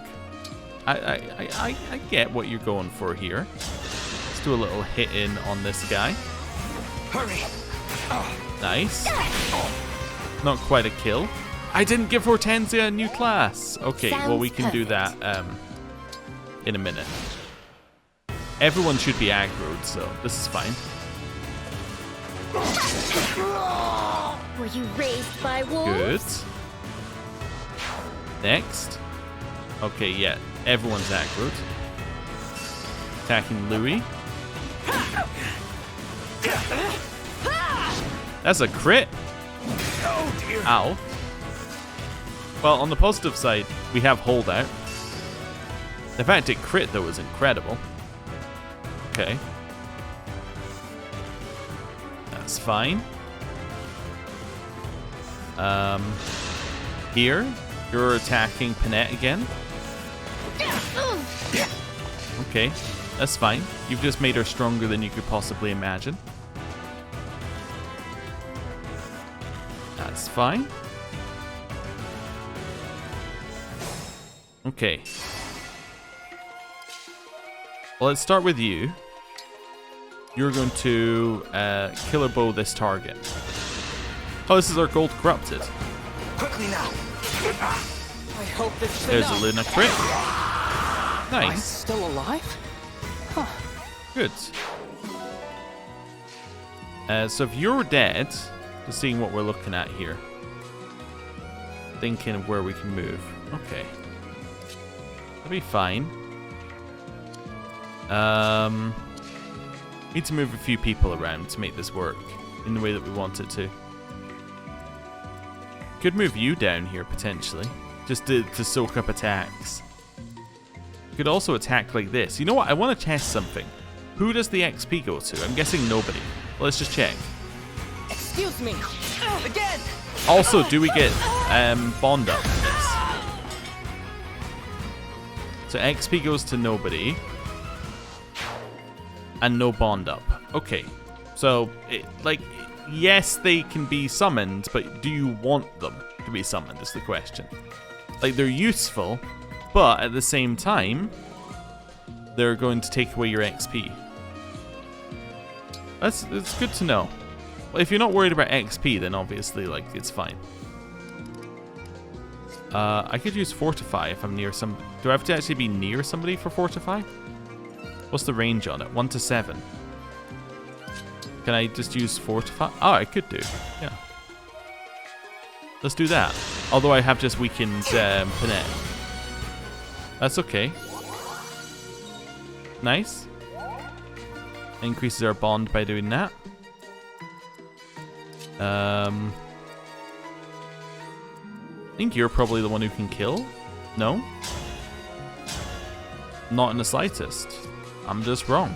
I get what you're going for here. Let's do a little hit in on this guy. Hurry. Nice. Not quite a kill. I didn't give Hortensia a new class. Okay, well, we can do Sounds that in a minute. Everyone should be aggroed, so this is fine. Were you raised by wolves? Good. Next. Okay, yeah, everyone's aggroed. Attacking Louis. That's a crit. Ow. Well, on the positive side, we have holdout. The fact it crit, though, is incredible. Okay. That's fine. Here, you're attacking Panette again. Okay, that's fine. You've just made her stronger than you could possibly imagine. That's fine. Okay. Well, let's start with you. You're going to killer bow this target. Oh, this is our gold corrupted. Quickly now. I hope this is There's a enough. Luna crit. I'm Nice. still alive? Huh. Good. So if you're dead, just seeing what we're looking at here. Thinking of where we can move. Okay. That'll be fine. Need to move a few people around to make this work in the way that we want it to. Could move you down here potentially, just to soak up attacks. Could also attack like this. You know what? I want to test something. Who does the XP go to? I'm guessing nobody. Well, let's just check. Excuse me. Again. Also, do we get bond up for this? So XP goes to nobody. And no bond up. Okay. So, yes, they can be summoned, but do you want them to be summoned is the question. Like, they're useful, but at the same time, they're going to take away your XP. It's good to know. Well, if you're not worried about XP, then obviously, like, it's fine. I could use Fortify if I'm near some... Do I have to actually be near somebody for Fortify? What's the range on it? 1 to 7. Can I just use Fortify? Oh, I could do. Yeah. Let's do that. Although I have just weakened Panette. That's okay. Nice. Increases our bond by doing that. I think you're probably the one who can kill. No? Not in the slightest. I'm just wrong.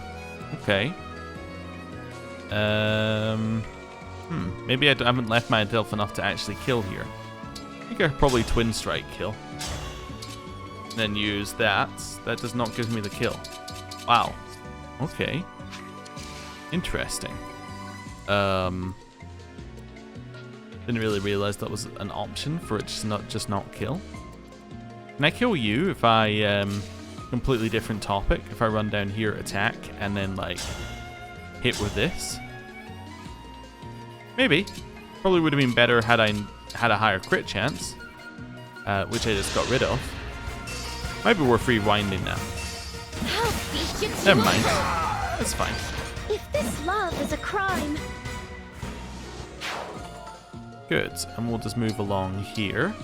Okay. Maybe I haven't left myself enough to actually kill here. I think I could probably twin strike kill. Then use that. That does not give me the kill. Wow. Okay. Interesting. Didn't really realize that was an option for it to just not kill. Can I kill you if I completely different topic? If I run down here, attack, and then like hit with this? Maybe. Probably would have been better had I had a higher crit chance, which I just got rid of. Maybe we're rewinding now. Never mind. That's fine. If this love is a crime. Good, and we'll just move along here.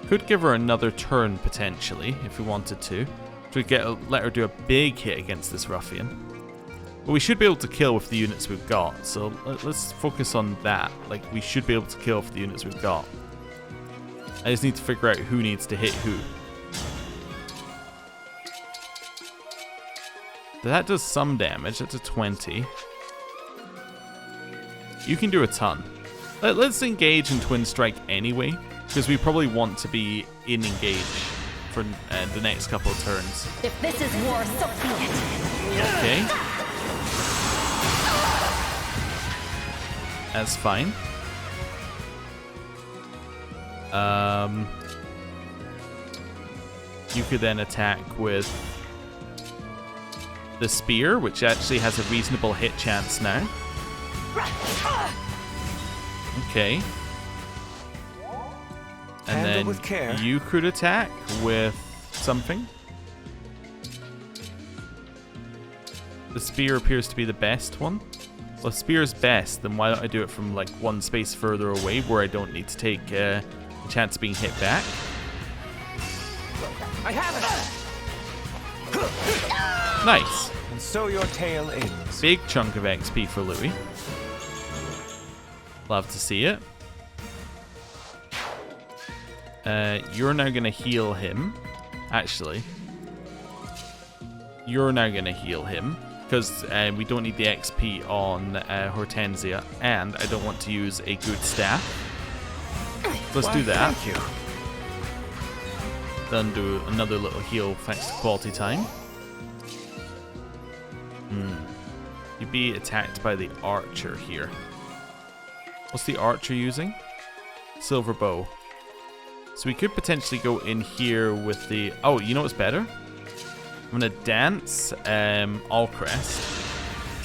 Could give her another turn potentially if we wanted to. So let her do a big hit against this ruffian. But we should be able to kill with the units we've got. So let's focus on that. Like, we should be able to kill with the units we've got. I just need to figure out who needs to hit who. That does some damage. That's a 20. You can do a ton. Let's engage in Twin Strike anyway, because we probably want to be in engage for the next couple of turns. If this is war, so be it. Okay. That's fine. You could then attack with the spear, which actually has a reasonable hit chance now. Okay. And Handle then with care. you could attack with something. The spear appears to be the best one. Well, if spear's best, then why don't I do it from like one space further away where I don't need to take a chance of being hit back? I have it! Nice. And so your tale ends. Big chunk of XP for Louis. Love to see it. You're now going to heal him. Actually, you're now going to heal him because we don't need the XP on Hortensia, and I don't want to use a good staff. Let's do that. Thank you. Then do another little heal thanks to quality time. You'd be attacked by the archer here. What's the archer using? Silver bow. So we could potentially go in here with the... Oh, you know what's better? I'm going to dance Allcrest.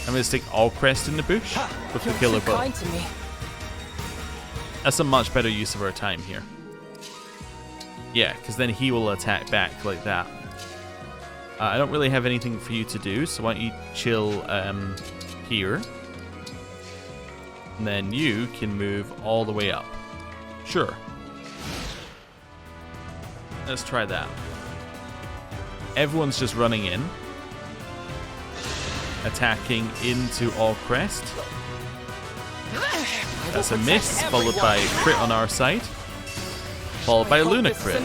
I'm going to stick Allcrest in the bush with the killer bow. Kind to me. That's a much better use of our time here. Yeah, because then he will attack back like that. I don't really have anything for you to do, so why don't you chill here. And then you can move all the way up. Sure. Let's try that. Everyone's just running in. Attacking into Allcrest. That's a miss, followed by a crit on our side. Followed by a Luna crit.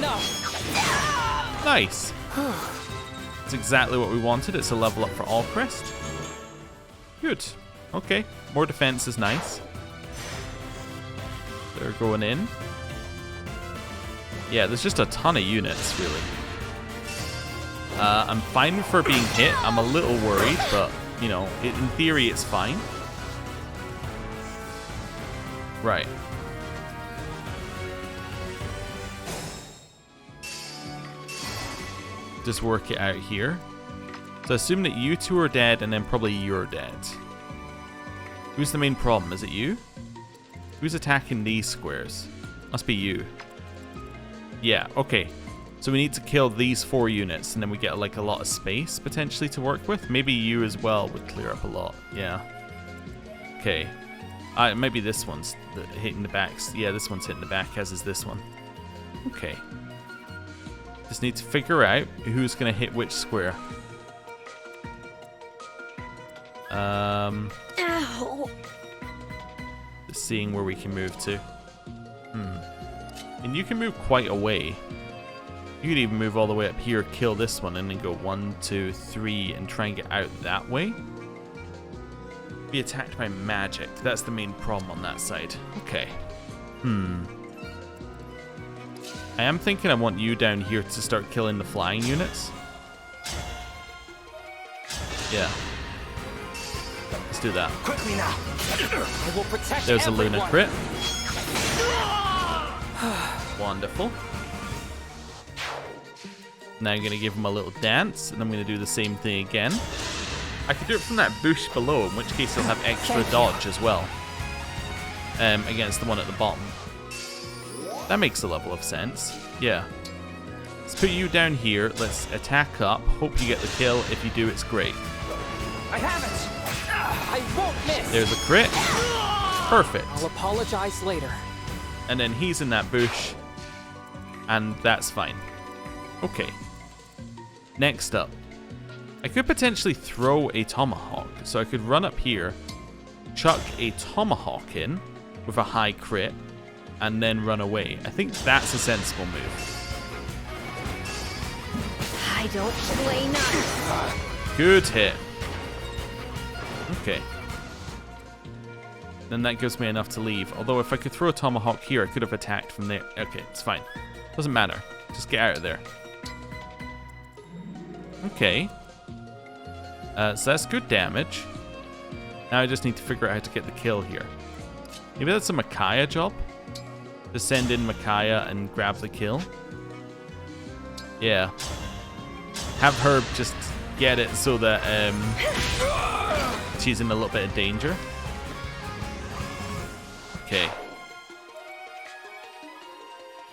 Nice. That's exactly what we wanted. It's a level up for Allcrest. Good. Okay. More defense is nice. They're going in. Yeah, there's just a ton of units, really. I'm fine for being hit. I'm a little worried, but, you know, in theory, it's fine. Right. Just work it out here. So assume that you two are dead, and then probably you're dead. Who's the main problem? Is it you? Who's attacking these squares? Must be you. Yeah, okay. So we need to kill these 4 units, and then we get like a lot of space potentially to work with. Maybe you as well would clear up a lot. Yeah. Okay. Maybe this one's hitting the backs. Yeah, this one's hitting the back, as is this one. Okay. Just need to figure out who's going to hit which square. Ow. Just seeing where we can move to. And you can move quite a way. You could even move all the way up here, kill this one, and then go 1, 2, 3, and try and get out that way. Be attacked by magic. That's the main problem on that side. Okay. I am thinking I want you down here to start killing the flying units. Yeah. Let's do that. Quickly now. I will protect There's everyone. a Luna crit. Wonderful. Now I'm going to give him a little dance, and I'm going to do the same thing again. I could do it from that bush below, in which case he'll have extra dodge as well. Against the one at the bottom. That makes a level of sense. Yeah. Let's put you down here. Let's attack up. Hope you get the kill. If you do, it's great. I have it. I won't miss. There's a crit. Perfect. I'll apologize later. And then he's in that bush. And that's fine. Okay. Next up. I could potentially throw a tomahawk. So I could run up here, chuck a tomahawk in with a high crit, and then run away. I think that's a sensible move. I don't play none. Good hit. Okay. Then that gives me enough to leave. Although if I could throw a tomahawk here, I could have attacked from there. Okay, it's fine. Doesn't matter. Just get out of there. Okay. So that's good damage. Now I just need to figure out how to get the kill here. Maybe that's a Micaiah job? Just send in Micaiah and grab the kill. Yeah. Have her just get it so that she's in a little bit of danger. Okay.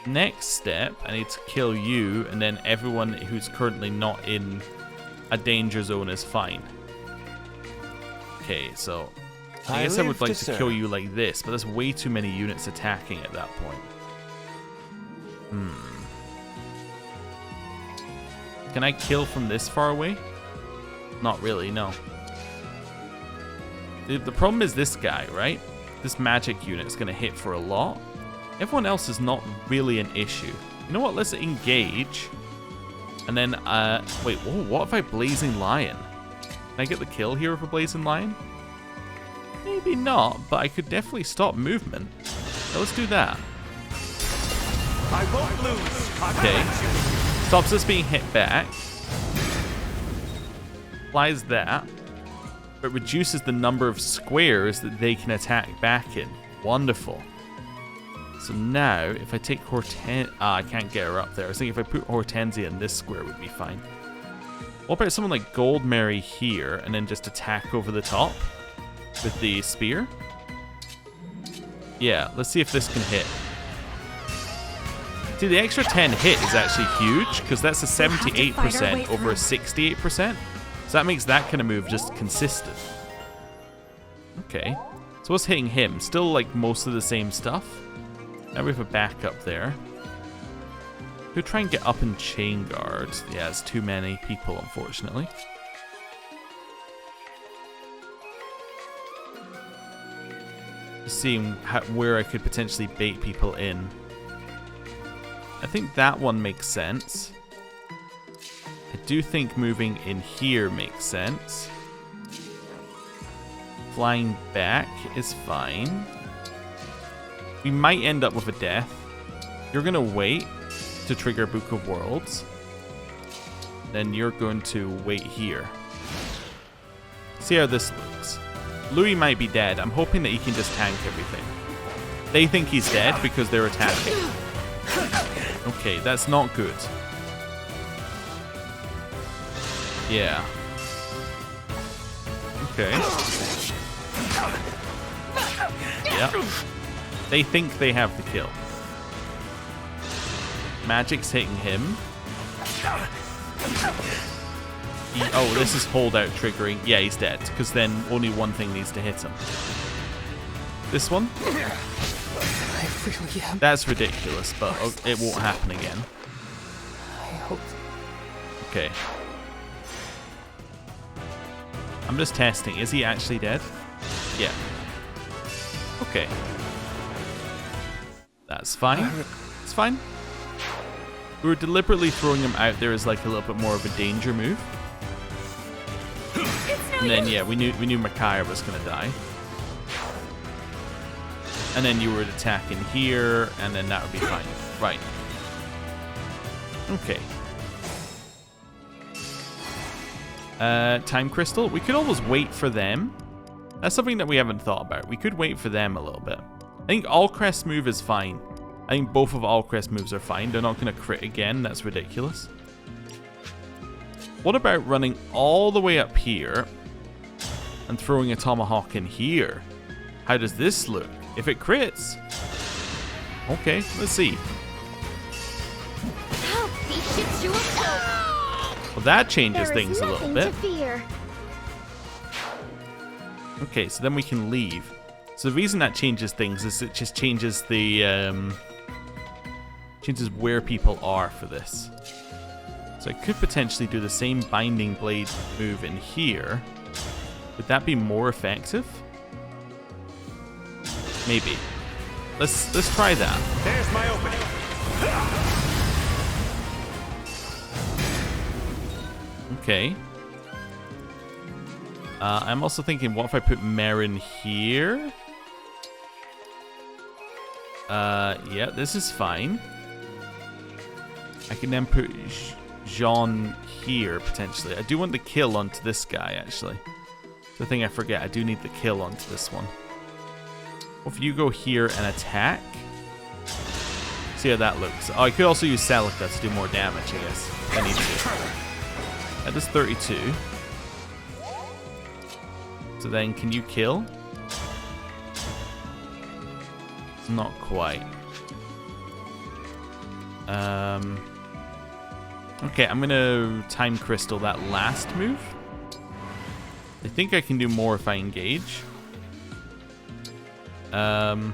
Next step, I need to kill you, and then everyone who's currently not in a danger zone is fine. Okay, so I guess I would like to kill you like this, but there's way too many units attacking at that point. Can I kill from this far away? Not really, no. The problem is this guy, right? This magic unit is going to hit for a lot. Everyone else is not really an issue. You know what? Let's engage. And then, wait, whoa, what if I Blazing Lion? Can I get the kill here with a Blazing Lion? Maybe not, but I could definitely stop movement. So let's do that. I won't lose. Okay. Stops us being hit back. Applies that. But reduces the number of squares that they can attack back in. Wonderful. So now, if I take Hortensia... I can't get her up there. I was thinking if I put Hortensia in this square, it would be fine. What about someone like Gold Mary here, and then just attack over the top with the spear? Yeah, let's see if this can hit. See, the extra 10 hit is actually huge, because that's a 78% over a 68%. So that makes that kind of move just consistent. Okay. So what's hitting him? Still like most of the same stuff. Now we have a backup there. Could try and get up in chain guard. Yeah, it's too many people, unfortunately. Just seeing where I could potentially bait people in. I think that one makes sense. I do think moving in here makes sense. Flying back is fine. We might end up with a death. You're going to wait to trigger Book of Worlds. Then you're going to wait here. See how this looks. Louis might be dead. I'm hoping that he can just tank everything. They think he's dead because they're attacking. Okay, that's not good. Yeah. Okay. Yep. They think they have the kill. Magic's hitting him. Oh, this is holdout triggering. Yeah, he's dead, because then only one thing needs to hit him. This one? I really am. That's ridiculous, but it won't happen again. I hope. Okay. I'm just testing. Is he actually dead? Yeah. Okay. That's fine. It's fine. We were deliberately throwing him out there as like a little bit more of a danger move. And then yeah, we knew Micaiah was gonna die. And then you were attacking here, and then that would be fine. Right. Okay. Time Crystal. We could always wait for them. That's something that we haven't thought about. We could wait for them a little bit. I think Allcrest's move is fine. I think both of Allcrest's moves are fine. They're not going to crit again. That's ridiculous. What about running all the way up here and throwing a Tomahawk in here? How does this look? If it crits... Okay, let's see. Well, that changes things a little bit. Okay, so then we can leave. So the reason that changes things is it just changes the... changes where people are for this. So I could potentially do the same Binding Blade move in here. Would that be more effective? Maybe. Let's try that. There's my opening. Okay. I'm also thinking, what if I put Marin here? Yeah, this is fine. I can then put Jean here, potentially. I do want the kill onto this guy, actually. The thing I forget, I do need the kill onto this one. What if you go here and attack? See how that looks. Oh, I could also use Celica to do more damage, I guess. If I need to. That does 32. So then, can you kill? Not quite. Okay, I'm gonna time crystal that last move. I think I can do more if I engage. So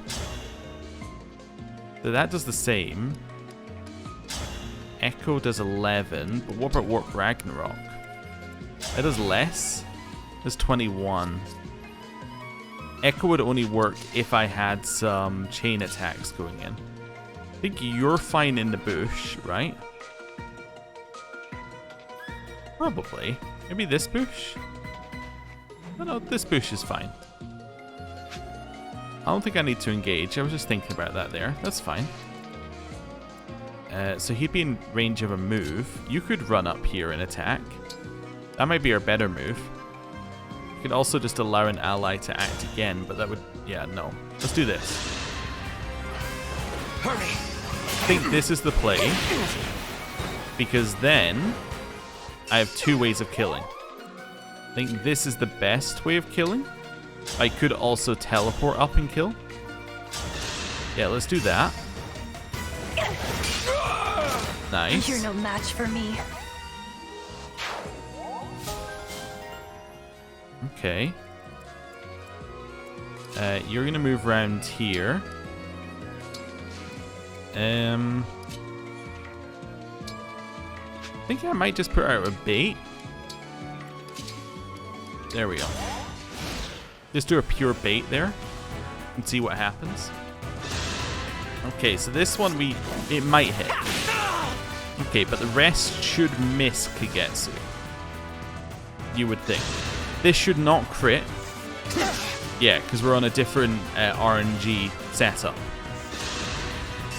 that does the same. Echo does 11, but what about Warp Ragnarok? That does less. Does 21. Echo would only work if I had some chain attacks going in. I think you're fine in the bush, right? Probably. Maybe this bush? No, this bush is fine. I don't think I need to engage. I was just thinking about that there. That's fine. So he'd be in range of a move. You could run up here and attack. That might be our better move. You could also just allow an ally to act again, but that would... Yeah, no. Let's do this. Hurry! I think this is the play. Because then I have two ways of killing. I think this is the best way of killing. I could also teleport up and kill. Yeah, let's do that. Nice. You're no match for me. Okay. You're gonna move around here. I think I might just put out a bait. There we go. Just do a pure bait there and see what happens. Okay, so this one it might hit. Okay, but the rest should miss Kagetsu. You would think. This should not crit. Yeah, because we're on a different RNG setup.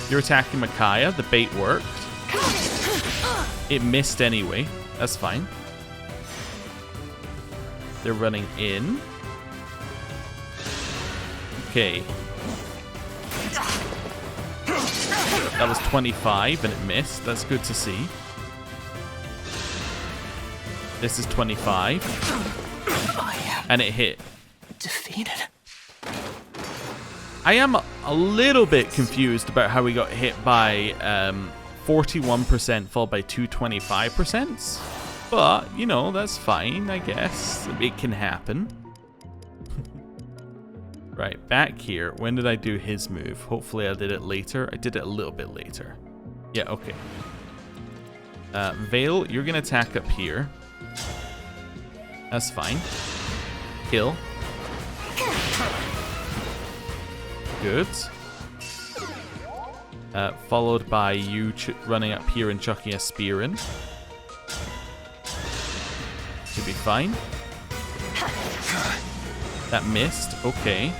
You're attacking Micaiah. The bait worked. It missed anyway. That's fine. They're running in. Okay. That was 25 and it missed. That's good to see. This is 25. And it hit. Defeated. I am a little bit confused about how we got hit by 41% followed by 225%. But, you know, that's fine, I guess. It can happen. Right, back here. When did I do his move? Hopefully I did it later. I did it a little bit later. Yeah, okay. Vale, you're going to attack up here. That's fine. Kill. Good. Followed by you running up here and chucking a spear in. Should be fine. That missed. Okay.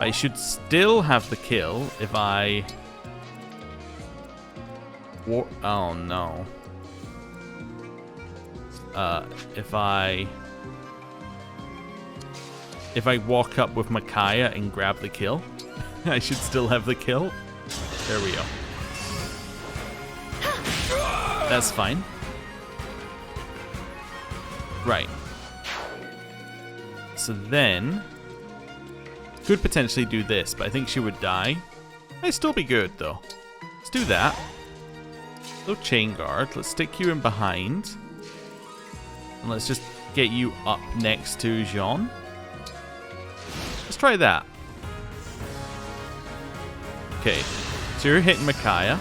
I should still have the kill if I... Oh no. If I walk up with Micaiah and grab the kill, I should still have the kill. There we go. That's fine. Right. So then, could potentially do this, but I think she would die. Might still be good though. Let's do that. No chain guard. Let's stick you in behind. And let's just get you up next to Jean. Let's try that. Okay, so you're hitting Micaiah.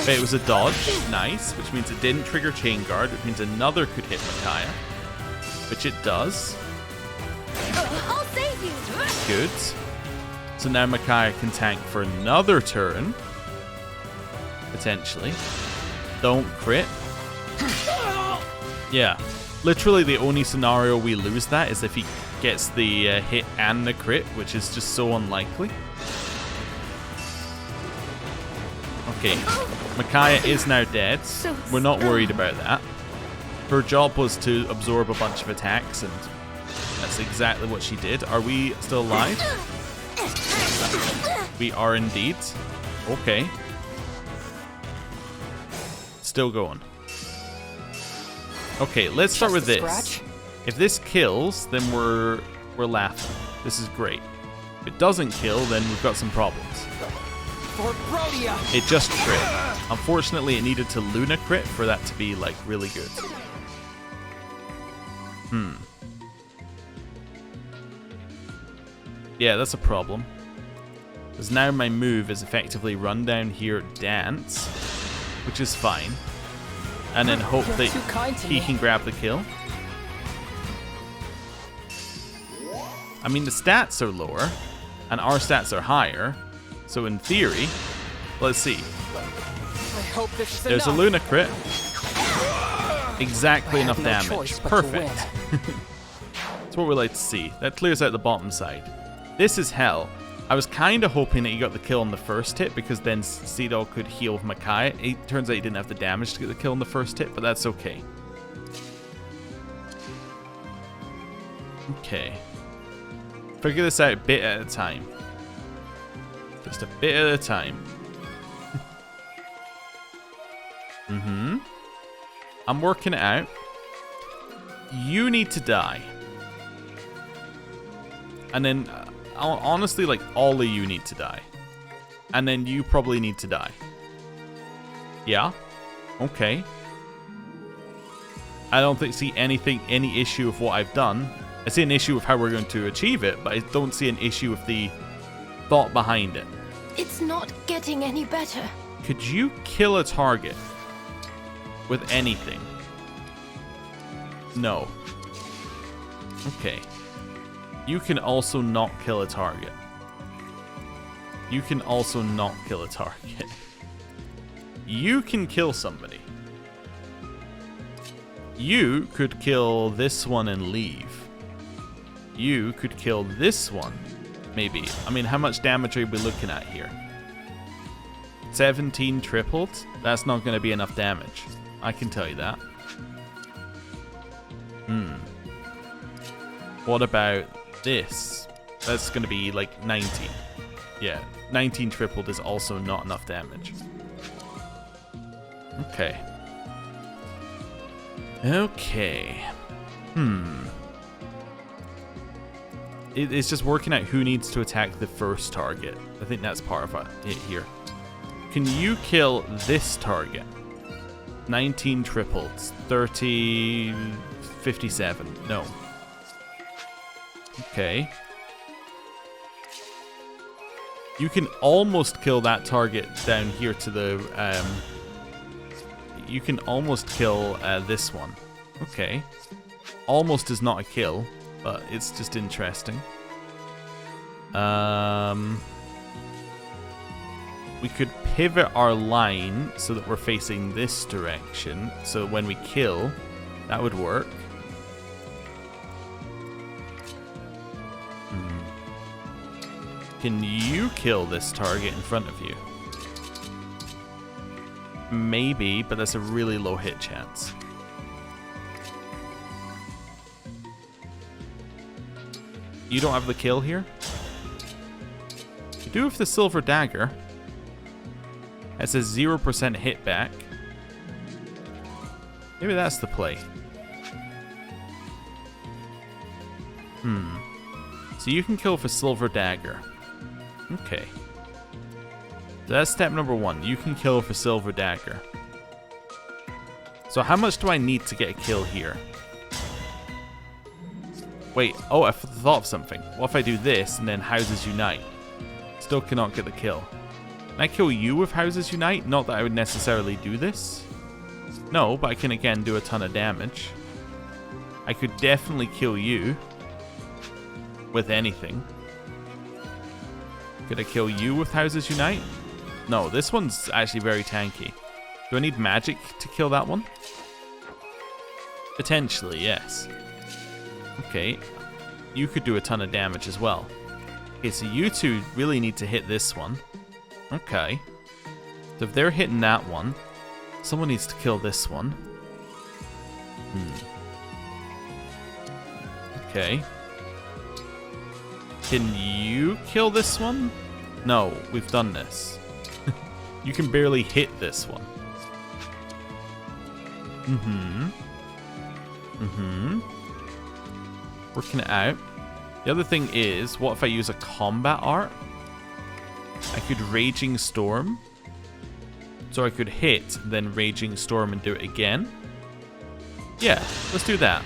Okay, it was a dodge. Nice, which means it didn't trigger chain guard, which means another could hit Micaiah. Which it does. I'll save you. Good. So now Micaiah can tank for another turn. Potentially. Don't crit. Yeah. Literally the only scenario we lose that is if he gets the hit and the crit, which is just so unlikely. Okay. Micaiah is now dead. We're not worried about that. Her job was to absorb a bunch of attacks, and that's exactly what she did. Are we still alive? We are indeed. Okay. Still going. Okay, let's start with this. If this kills, then we're laughing. This is great. If it doesn't kill, then we've got some problems. For Brodia. It just crit. Unfortunately, it needed to Luna crit for that to be, like, really good. Yeah, that's a problem. Because now my move is effectively run down here, dance, which is fine. And then hope that he can grab the kill. I mean, the stats are lower, and our stats are higher. So in theory, let's see. I hope this is There's enough. a Luna crit. Exactly enough no damage. choice but to Perfect. That's what we like to see. That clears out the bottom side. This is hell. I was kind of hoping that he got the kill on the first hit, because then Seedol could heal Makai. It turns out he didn't have the damage to get the kill on the first hit, but that's okay. Okay. Figure this out a bit at a time. Just a bit at a time. I'm working it out. You need to die. And then, honestly, like, all of you need to die. And then you probably need to die. Yeah? Okay. I don't see any issue with what I've done. I see an issue with how we're going to achieve it, but I don't see an issue with the thought behind it. It's not getting any better. Could you kill a target with anything? No. Okay. You can also not kill a target. You can also not kill a target. You can kill somebody. You could kill this one and leave. You could kill this one. Maybe. I mean, how much damage are we looking at here? 17 tripled? That's not going to be enough damage. I can tell you that. What about this? That's going to be like 19. Yeah, 19 tripled is also not enough damage. Okay. Okay. It's just working out who needs to attack the first target. I think that's part of it here. Can you kill this target? 19 tripled. 30... 57. No. Okay. You can almost kill that target down here to the... you can almost kill this one. Okay. Almost is not a kill, but it's just interesting. We could pivot our line so that we're facing this direction. So when we kill, that would work. Can you kill this target in front of you? Maybe, but that's a really low hit chance. You don't have the kill here? You do with the silver dagger. It says 0% hit back. Maybe that's the play. So you can kill with a silver dagger. Okay. So that's step number 1. You can kill with a silver dagger. So how much do I need to get a kill here? Wait, oh, I thought of something. What if I do this and then Houses Unite? Still cannot get the kill. Can I kill you with Houses Unite? Not that I would necessarily do this. No, but I can again do a ton of damage. I could definitely kill you with anything. Could I kill you with Houses Unite? No, this one's actually very tanky. Do I need magic to kill that one? Potentially, yes. Okay, you could do a ton of damage as well. Okay, so you two really need to hit this one. Okay. So if they're hitting that one, someone needs to kill this one. Okay. Can you kill this one? No, we've done this. You can barely hit this one. Working it out. The other thing is, what if I use a combat art? I could Raging Storm. So I could hit, then Raging Storm and do it again. Yeah, let's do that.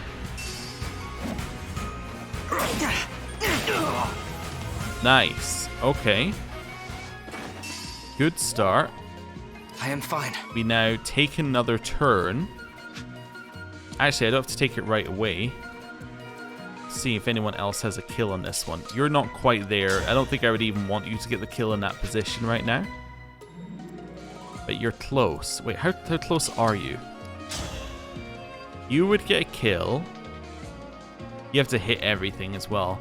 Nice. Okay. Good start. I am fine. We now take another turn. Actually, I don't have to take it right away. See if anyone else has a kill on this one. You're not quite there. I don't think I would even want you to get the kill in that position right now. But you're close. Wait, how close are you? You would get a kill. You have to hit everything as well.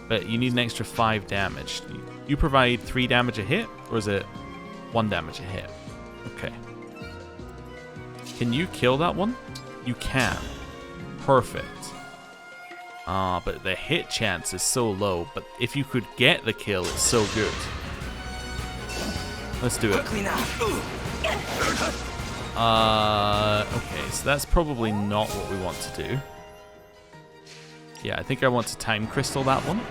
But you need an extra 5 damage. You provide 3 damage a hit? Or is it 1 damage a hit? Okay. Can you kill that one? You can. Perfect. But the hit chance is so low. But if you could get the kill, it's so good. Let's do it. Okay, so that's probably not what we want to do. Yeah, I think I want to time crystal that one.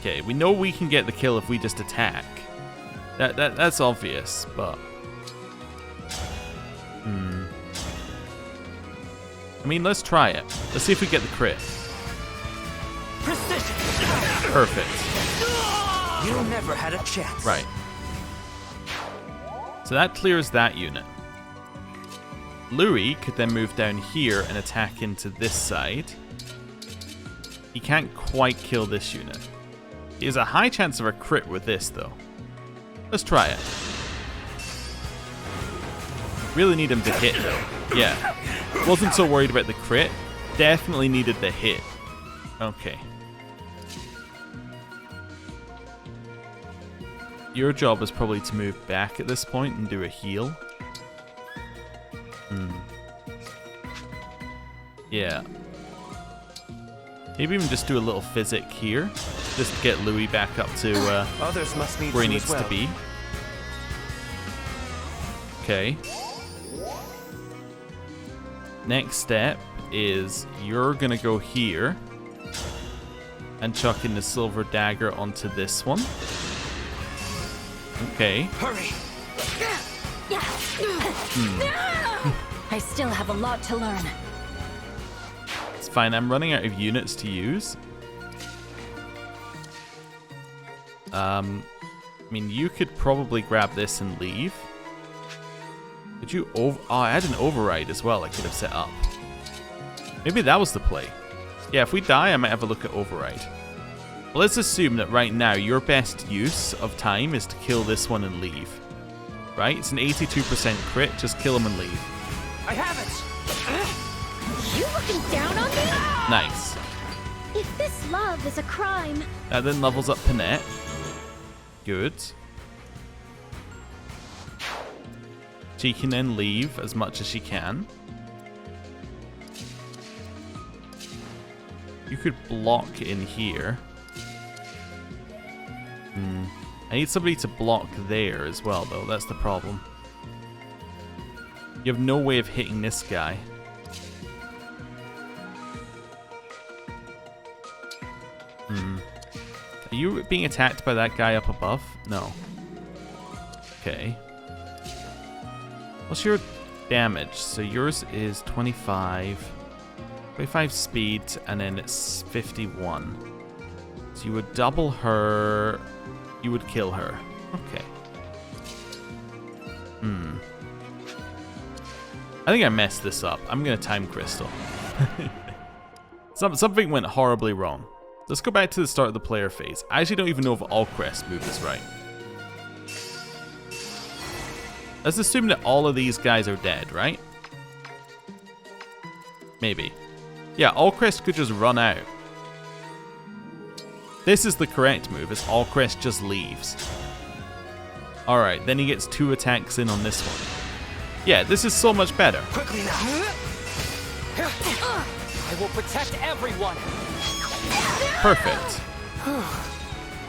Okay, we know we can get the kill if we just attack. That's obvious, but... I mean, let's try it. Let's see if we get the crit. Precision. Perfect. You never had a chance. Right. So that clears that unit. Louis could then move down here and attack into this side. He can't quite kill this unit. He has a high chance of a crit with this, though. Let's try it. Really need him to hit, though. Yeah. Wasn't so worried about the crit. Definitely needed the hit. Okay. Your job is probably to move back at this point and do a heal. Yeah. Maybe even just do a little physic here. Just to get Louis back up to Others must need where he to needs as well. to be. Okay. Next step is you're going to go here and chuck in the silver dagger onto this one. Okay. Hurry. I still have a lot to learn. It's fine. I'm running out of units to use. I mean, you could probably grab this and leave. Did you oh, I had an override as well I could have set up. Maybe that was the play. Yeah, if we die, I might have a look at override. Well, let's assume that right now your best use of time is to kill this one and leave. Right? It's an 82% crit. Just kill him and leave. I have it. You looking down on me? Nice. If this love is a crime... That then levels up Panette. Good. She can then leave as much as she can. You could block in here. I need somebody to block there as well, though. That's the problem. You have no way of hitting this guy. Are you being attacked by that guy up above? No. Okay. What's your damage? So yours is 25. 25 speed, and then it's 51. So you would double her. You would kill her. Okay. I think I messed this up. I'm going to time crystal. Something went horribly wrong. Let's go back to the start of the player phase. I actually don't even know if all crest move is right. Let's assume that all of these guys are dead, right? Maybe. Yeah, all crest could just run out. This is the correct move, is all crest just leaves. Alright, then he gets 2 attacks in on this one. Yeah, this is so much better. Quickly now. I will protect everyone. Perfect.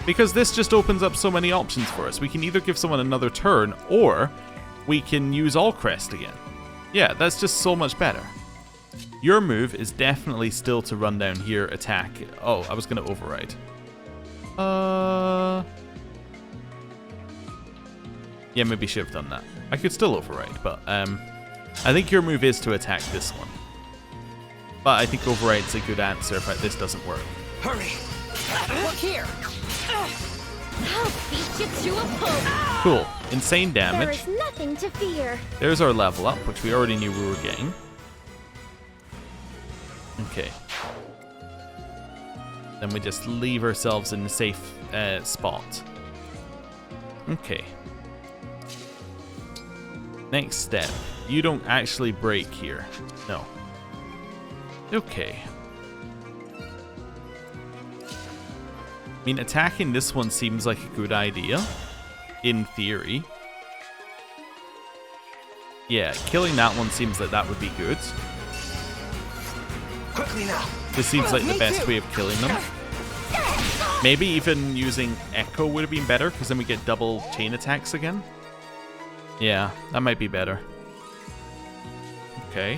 Because this just opens up so many options for us. We can either give someone another turn, or we can use all crest again. Yeah, that's just so much better. Your move is definitely still to run down here, attack. Oh, I was going to override. Yeah, maybe should have done that. I could still override, but I think your move is to attack this one. But I think override's a good answer if this doesn't work. Hurry! Look here! I'll beat you to a pulp. Cool. Insane damage. There is nothing to fear. There's our level up, which we already knew we were getting. Okay. Then we just leave ourselves in a safe spot. Okay. Next step. You don't actually break here. No. Okay. I mean, attacking this one seems like a good idea. In theory. Yeah, killing that one seems like that would be good. Quickly now. This seems like the best way of killing them. Maybe even using Echo would have been better, because then we get double chain attacks again. Yeah, that might be better. Okay.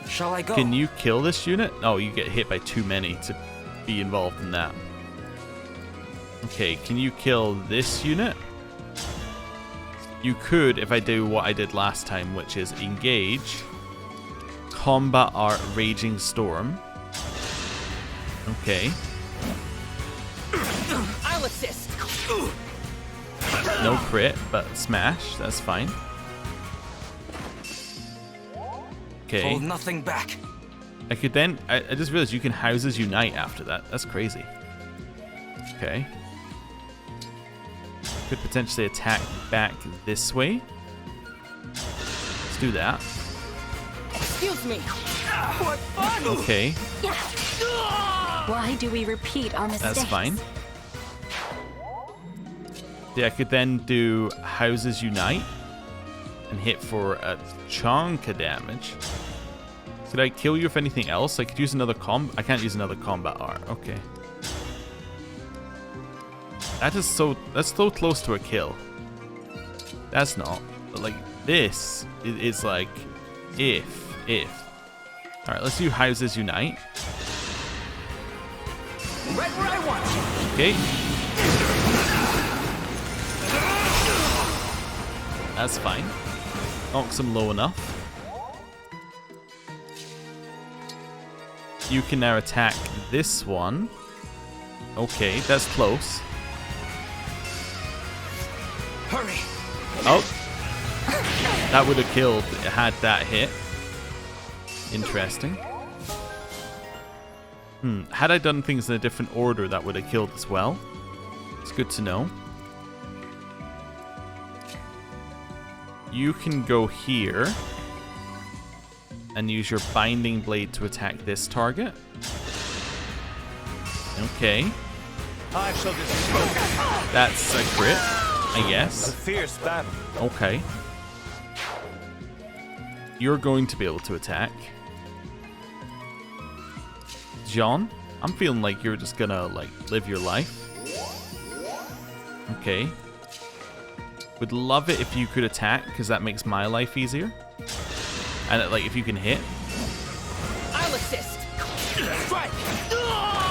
Shall I go? Can you kill this unit? Oh, you get hit by too many to be involved in that. Okay, can you kill this unit? You could if I do what I did last time, which is engage, combat art, raging storm. Okay. I'll assist. No crit, but smash. That's fine. Okay. Hold nothing back. I could then... I just realized you can houses unite after that. That's crazy. Okay. Could potentially attack back this way. Let's do that. Excuse me. What fun! Okay. Why do we repeat our mistakes? That's fine. Yeah, I could then do houses unite and hit for a chunk of damage. Could I kill you if anything else? I could use another I can't use another combat art. Okay. That's so close to a kill. That's not. But like this is like if. Alright, let's do houses unite. Right where I want you. Okay. That's fine. Knocks him low enough. You can now attack this one. Okay, that's close. Hurry. Oh. That would have killed had that hit. Interesting. Had I done things in a different order, that would have killed as well. It's good to know. You can go here and use your binding blade to attack this target. Okay. I shall dispose. That's a crit, I guess. A fierce battle. Okay. You're going to be able to attack. John, I'm feeling like you're just gonna like live your life. Okay. Would love it if you could attack, because that makes my life easier. And like if you can hit. I'll assist. Strike.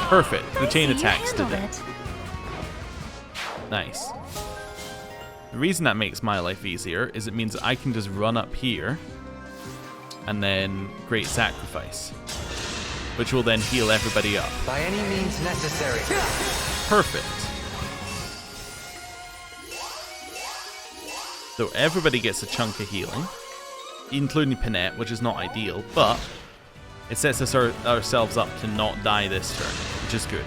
Perfect. The chain attacks did that. Nice. The reason that makes my life easier is it means that I can just run up here and then Great Sacrifice, which will then heal everybody up. By any means necessary. Perfect. So everybody gets a chunk of healing, including Panette, which is not ideal, but it sets us ourselves up to not die this turn, which is good.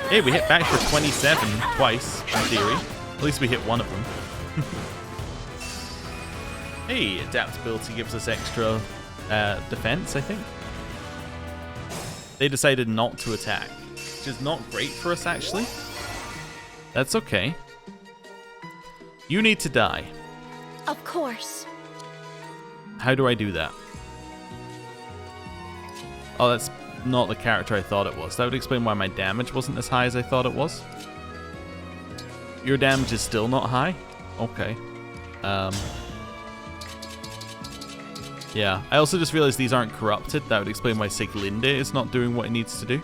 Hey, we hit back for 27 twice, in theory. At least we hit one of them. Hey, adaptability gives us extra defense, I think. They decided not to attack, which is not great for us, actually. That's okay. You need to die. Of course. How do I do that? Oh, that's not the character I thought it was. That would explain why my damage wasn't as high as I thought it was. Your damage is still not high? Okay. Yeah, I also just realized these aren't corrupted. That would explain why Siglinde is not doing what it needs to do.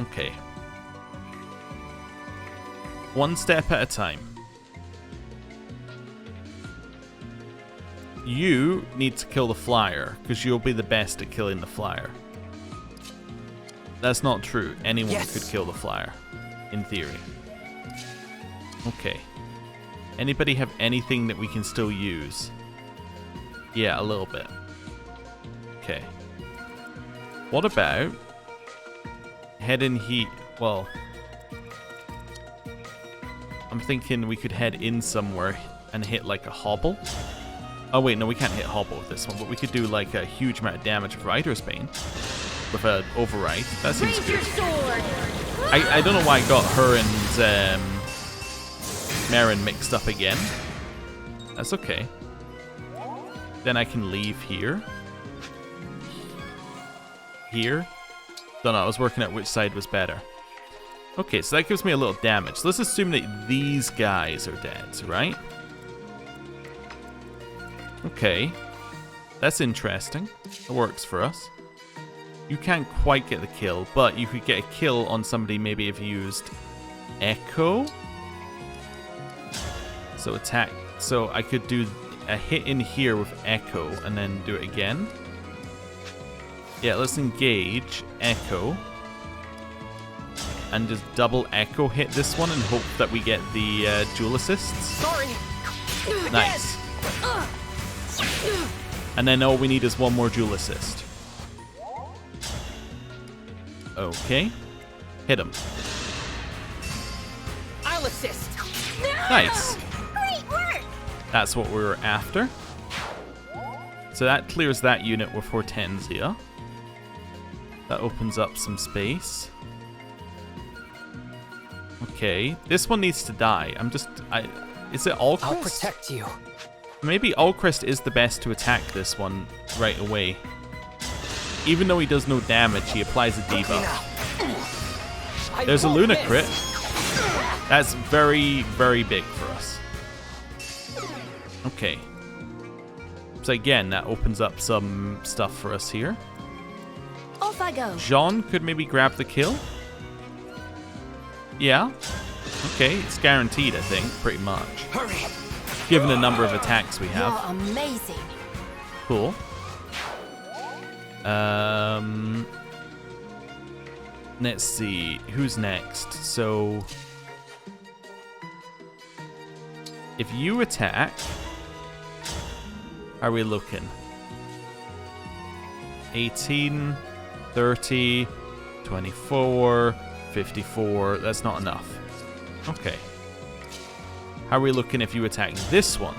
Okay. One step at a time. You need to kill the flyer, because you'll be the best at killing the flyer. That's not true. Anyone could kill the flyer, in theory. Okay. Anybody have anything that we can still use? Yeah, a little bit. Okay. What about heading well, I'm thinking we could head in somewhere and hit like a hobble. Oh wait, no, we can't hit hobble with this one, but we could do like a huge amount of damage with Rider's Bane with an override. That seems good. I don't know why I got her and Marin mixed up again. That's okay. Then I can leave here. Here. Don't know, I was working out which side was better. Okay, so that gives me a little damage. Let's assume that these guys are dead, right? Okay. That's interesting. It works for us. You can't quite get the kill, but you could get a kill on somebody maybe if you used Echo. So attack. So I could do a hit in here with Echo and then do it again. Yeah, let's engage Echo. And just double Echo hit this one and hope that we get the dual assists. Sorry. Nice. And then all we need is one more dual assist. Okay. Hit him. I'll assist. Nice. Great work. That's what we were after. So that clears that unit with Hortensia. That opens up some space. Okay, this one needs to die. Is it Allcrest? I'll protect you. Maybe Allcrest is the best to attack this one right away. Even though he does no damage, he applies a debuff. There's a Luna crit. That's very, very big for us. Okay. So again, that opens up some stuff for us here. Off I go. Jean could maybe grab the kill. Yeah. Okay, it's guaranteed, I think, pretty much. Hurry. Given the number of attacks we have. You're amazing. Cool. Let's see. Who's next? So if you attack, how are we looking? 18, 30, 24, 54. That's not enough. Okay. How are we looking if you attack this one?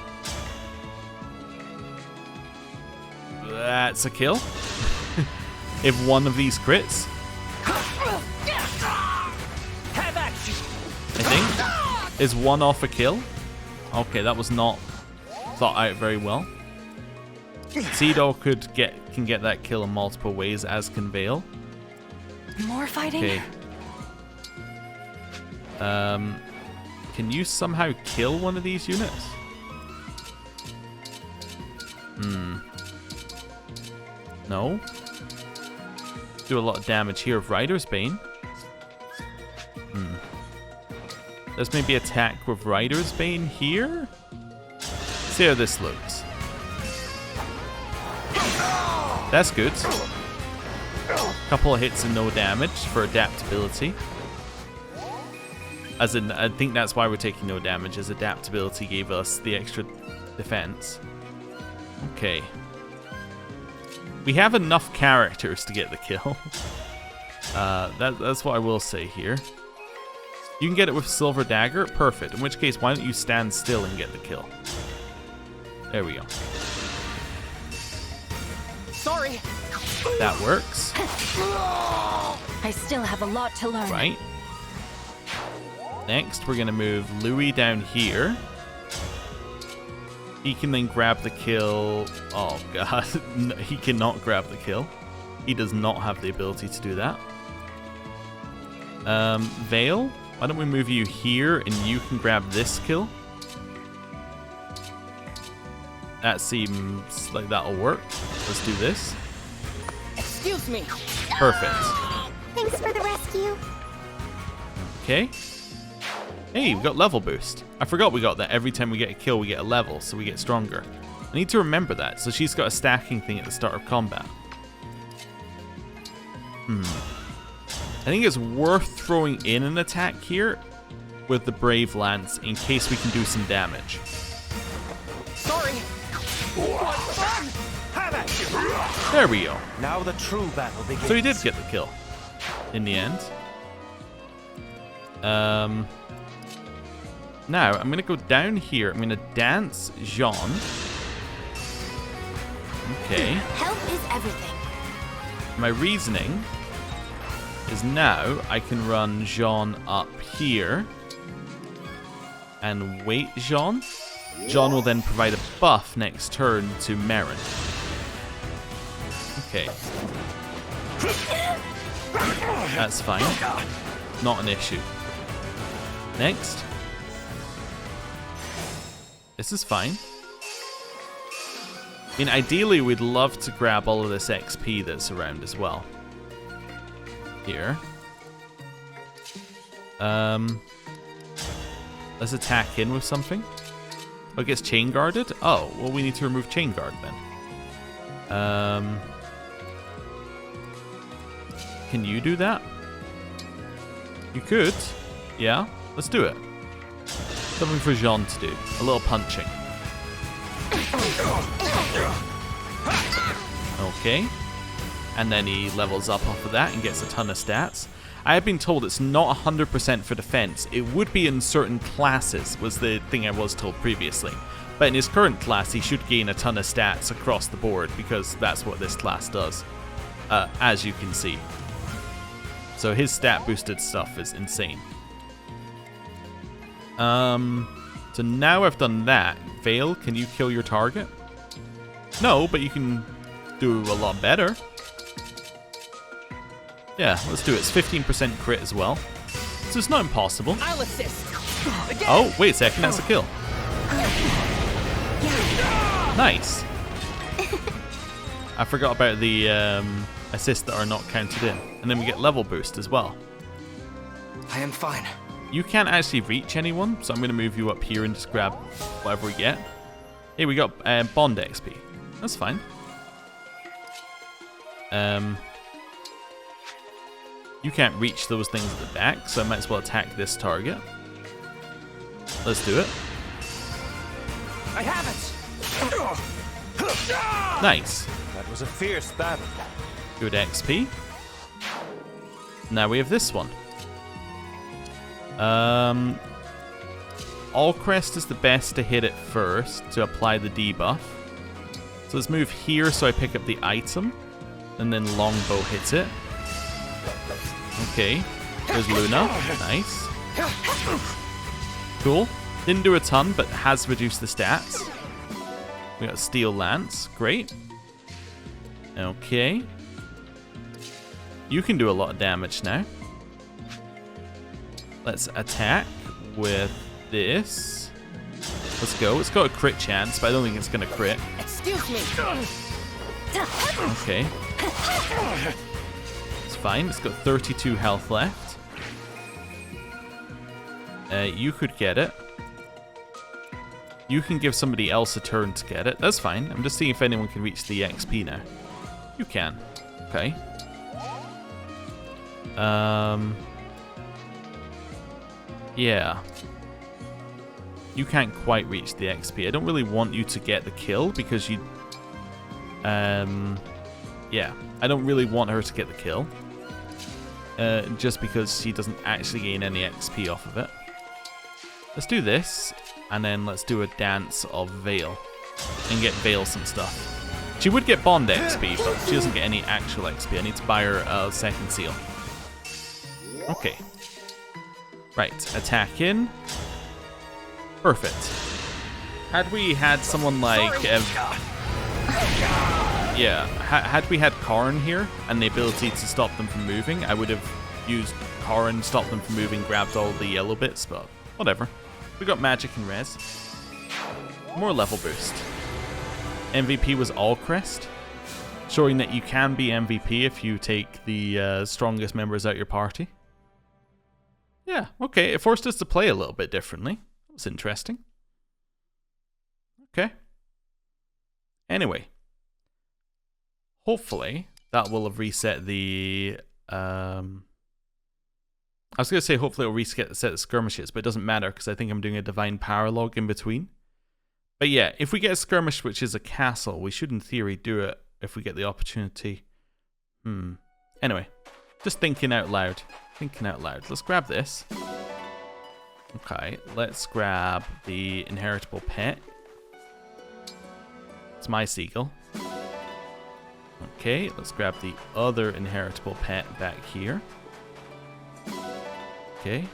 That's a kill. If one of these crits. I think. Is one off a kill? Okay, that was not thought out very well. Seadol can get that kill in multiple ways, as can Vale. More fighting? Okay. Can you somehow kill one of these units? No. Do a lot of damage here with Rider's Bane. Let's maybe attack with Rider's Bane here. See how this looks. That's good. Couple of hits and no damage for adaptability. As in, I think that's why we're taking no damage, as adaptability gave us the extra defense. Okay. We have enough characters to get the kill. That's what I will say here. You can get it with Silver Dagger? Perfect. In which case, why don't you stand still and get the kill? There we go. Sorry. That works. I still have a lot to learn. Right. Next, we're going to move Louis down here. He can then grab the kill. Oh, God. No, he cannot grab the kill. He does not have the ability to do that. Vale, why don't we move you here and you can grab this kill? That seems like that'll work. Let's do this. Excuse me. Perfect. Thanks for the rescue. Okay. Hey, we got level boost. I forgot we got that. Every time we get a kill, we get a level, so we get stronger. I need to remember that. So she's got a stacking thing at the start of combat. I think it's worth throwing in an attack here with the Brave Lance in case we can do some damage. Sorry. What fun! Have it! There we go. Now the true battle begins. So he did get the kill in the end. Now I'm gonna go down here. I'm gonna dance Jean. Okay. Health is everything. My reasoning is now I can run Jean up here and wait Jean. Jean will then provide a buff next turn to Marin. Okay. That's fine. Not an issue. Next. This is fine. I mean, ideally, we'd love to grab all of this XP that's around as well. Here. Let's attack in with something. Oh, it gets chain guarded? Oh, well, we need to remove chain guard then. Can you do that? You could. Yeah, let's do it. Something for Jean to do. A little punching. Okay. And then he levels up off of that and gets a ton of stats. I have been told it's not 100% for defense. It would be in certain classes, was the thing I was told previously. But in his current class, he should gain a ton of stats across the board because that's what this class does, as you can see. So his stat boosted stuff is insane. So now I've done that. Veil, can you kill your target? No, but you can do a lot better. Yeah, let's do it. It's 15% crit as well. So it's not impossible. I'll assist. Oh, wait a second, that's a kill. Nice. I forgot about the assists that are not counted in. And then we get level boost as well. I am fine. You can't actually reach anyone, so I'm going to move you up here and just grab whatever we get. Hey, we got Bond XP. That's fine. You can't reach those things at the back, so I might as well attack this target. Let's do it. I have it. Nice. That was a fierce battle. Good XP. Now we have this one. All Crest is the best to hit it first to apply the debuff. So let's move here so I pick up the item. And then Longbow hits it. Okay. There's Luna. Nice. Cool. Didn't do a ton, but has reduced the stats. We got Steel Lance. Great. Okay. You can do a lot of damage now. Let's attack with this. Let's go. It's got a crit chance, but I don't think it's going to crit. Excuse me. Okay. It's fine. It's got 32 health left. You could get it. You can give somebody else a turn to get it. That's fine. I'm just seeing if anyone can reach the XP now. You can. Okay. Yeah. You can't quite reach the XP. I don't really want you to get the kill because you... yeah. I don't really want her to get the kill. Just because she doesn't actually gain any XP off of it. Let's do this. And then let's do a dance of Veil. And get Veil some stuff. She would get Bond XP, but she doesn't get any actual XP. I need to buy her a second seal. Okay. Right, attack in. Perfect. Had we had someone like... yeah, had we had Karn here and the ability to stop them from moving, I would have used Karn, stopped them from moving, grabbed all the yellow bits, but whatever. We got magic and res. More level boost. MVP was all crest, showing that you can be MVP if you take the strongest members out your party. Yeah, okay, it forced us to play a little bit differently. That was interesting. Okay. Anyway. Hopefully, that will have reset the... I was going to say hopefully it'll reset the skirmishes, but it doesn't matter because I think I'm doing a Divine Power log in between. But yeah, if we get a skirmish which is a castle, we should in theory do it if we get the opportunity. Anyway, just thinking out loud. Thinking out loud. Let's grab this. Okay, let's grab the inheritable pet. It's my seagull. Okay, let's grab the other inheritable pet back here. Okay,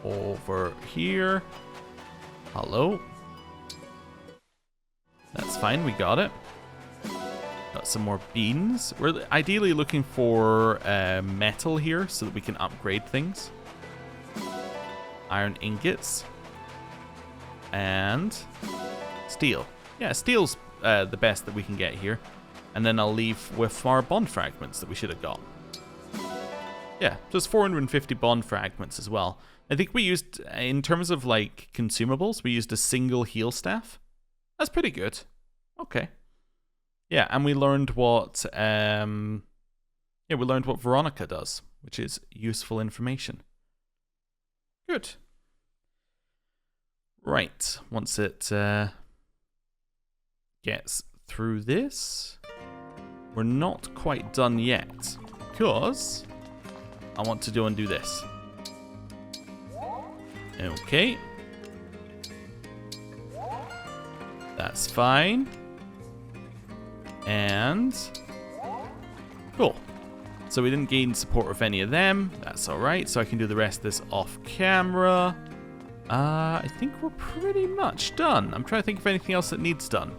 over here. Hello. That's fine, we got it. Got some more beans. We're ideally looking for metal here so that we can upgrade things. Iron ingots. And steel. Yeah, steel's the best that we can get here. And then I'll leave with our bond fragments that we should have got. Yeah, just 450 bond fragments as well. I think we used, in terms of like consumables, we used a single heal staff. That's pretty good. Okay. Yeah, and we learned what we learned what Veronica does, which is useful information. Good. Right, once it gets through this, we're not quite done yet, because I want to undo this. Okay. That's fine. And cool. So we didn't gain support with any of them. That's alright. So I can do the rest of this off camera. I think we're pretty much done. I'm trying to think of anything else that needs done.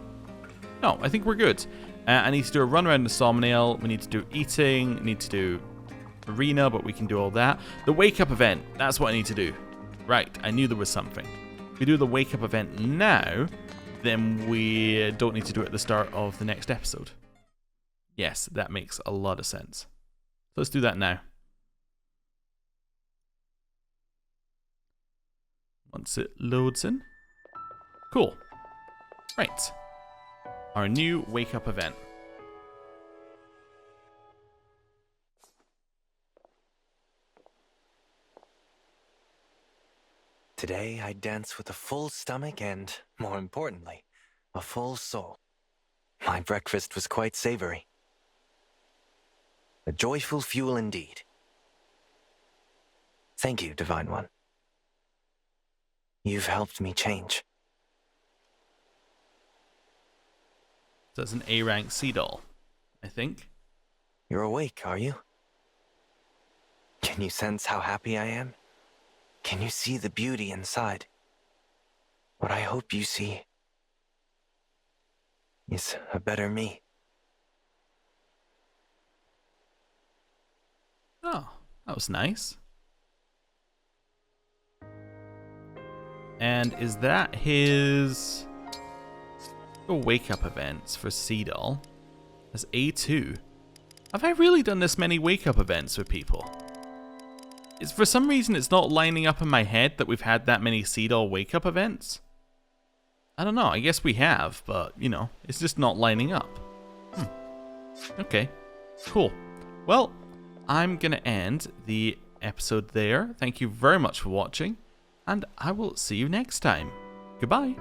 No, I think we're good. I need to do a run around the sawmill. We need to do eating. We need to do arena, but we can do all that. The wake up event. That's what I need to do. Right, I knew there was something. If we do the wake up event now, then we don't need to do it at the start of the next episode. Yes, that makes a lot of sense. So let's do that now. Once it loads in. Cool. Right. Our new wake up event. Today, I dance with a full stomach and, more importantly, a full soul. My breakfast was quite savory. A joyful fuel indeed. Thank you, Divine One. You've helped me change. So it's an A-rank sea doll, I think. You're awake, are you? Can you sense how happy I am? Can you see the beauty inside? What I hope you see is a better me. Oh, that was nice. And is that his wake up events for Sea Doll? That's A2. Have I really done this many wake up events with people? For some reason it's not lining up in my head that we've had that many Sea Doll wake up events. I don't know, I guess we have, but you know, it's just not lining up. Okay, cool. Well, I'm gonna end the episode there. Thank you very much for watching, and I will see you next time. Goodbye.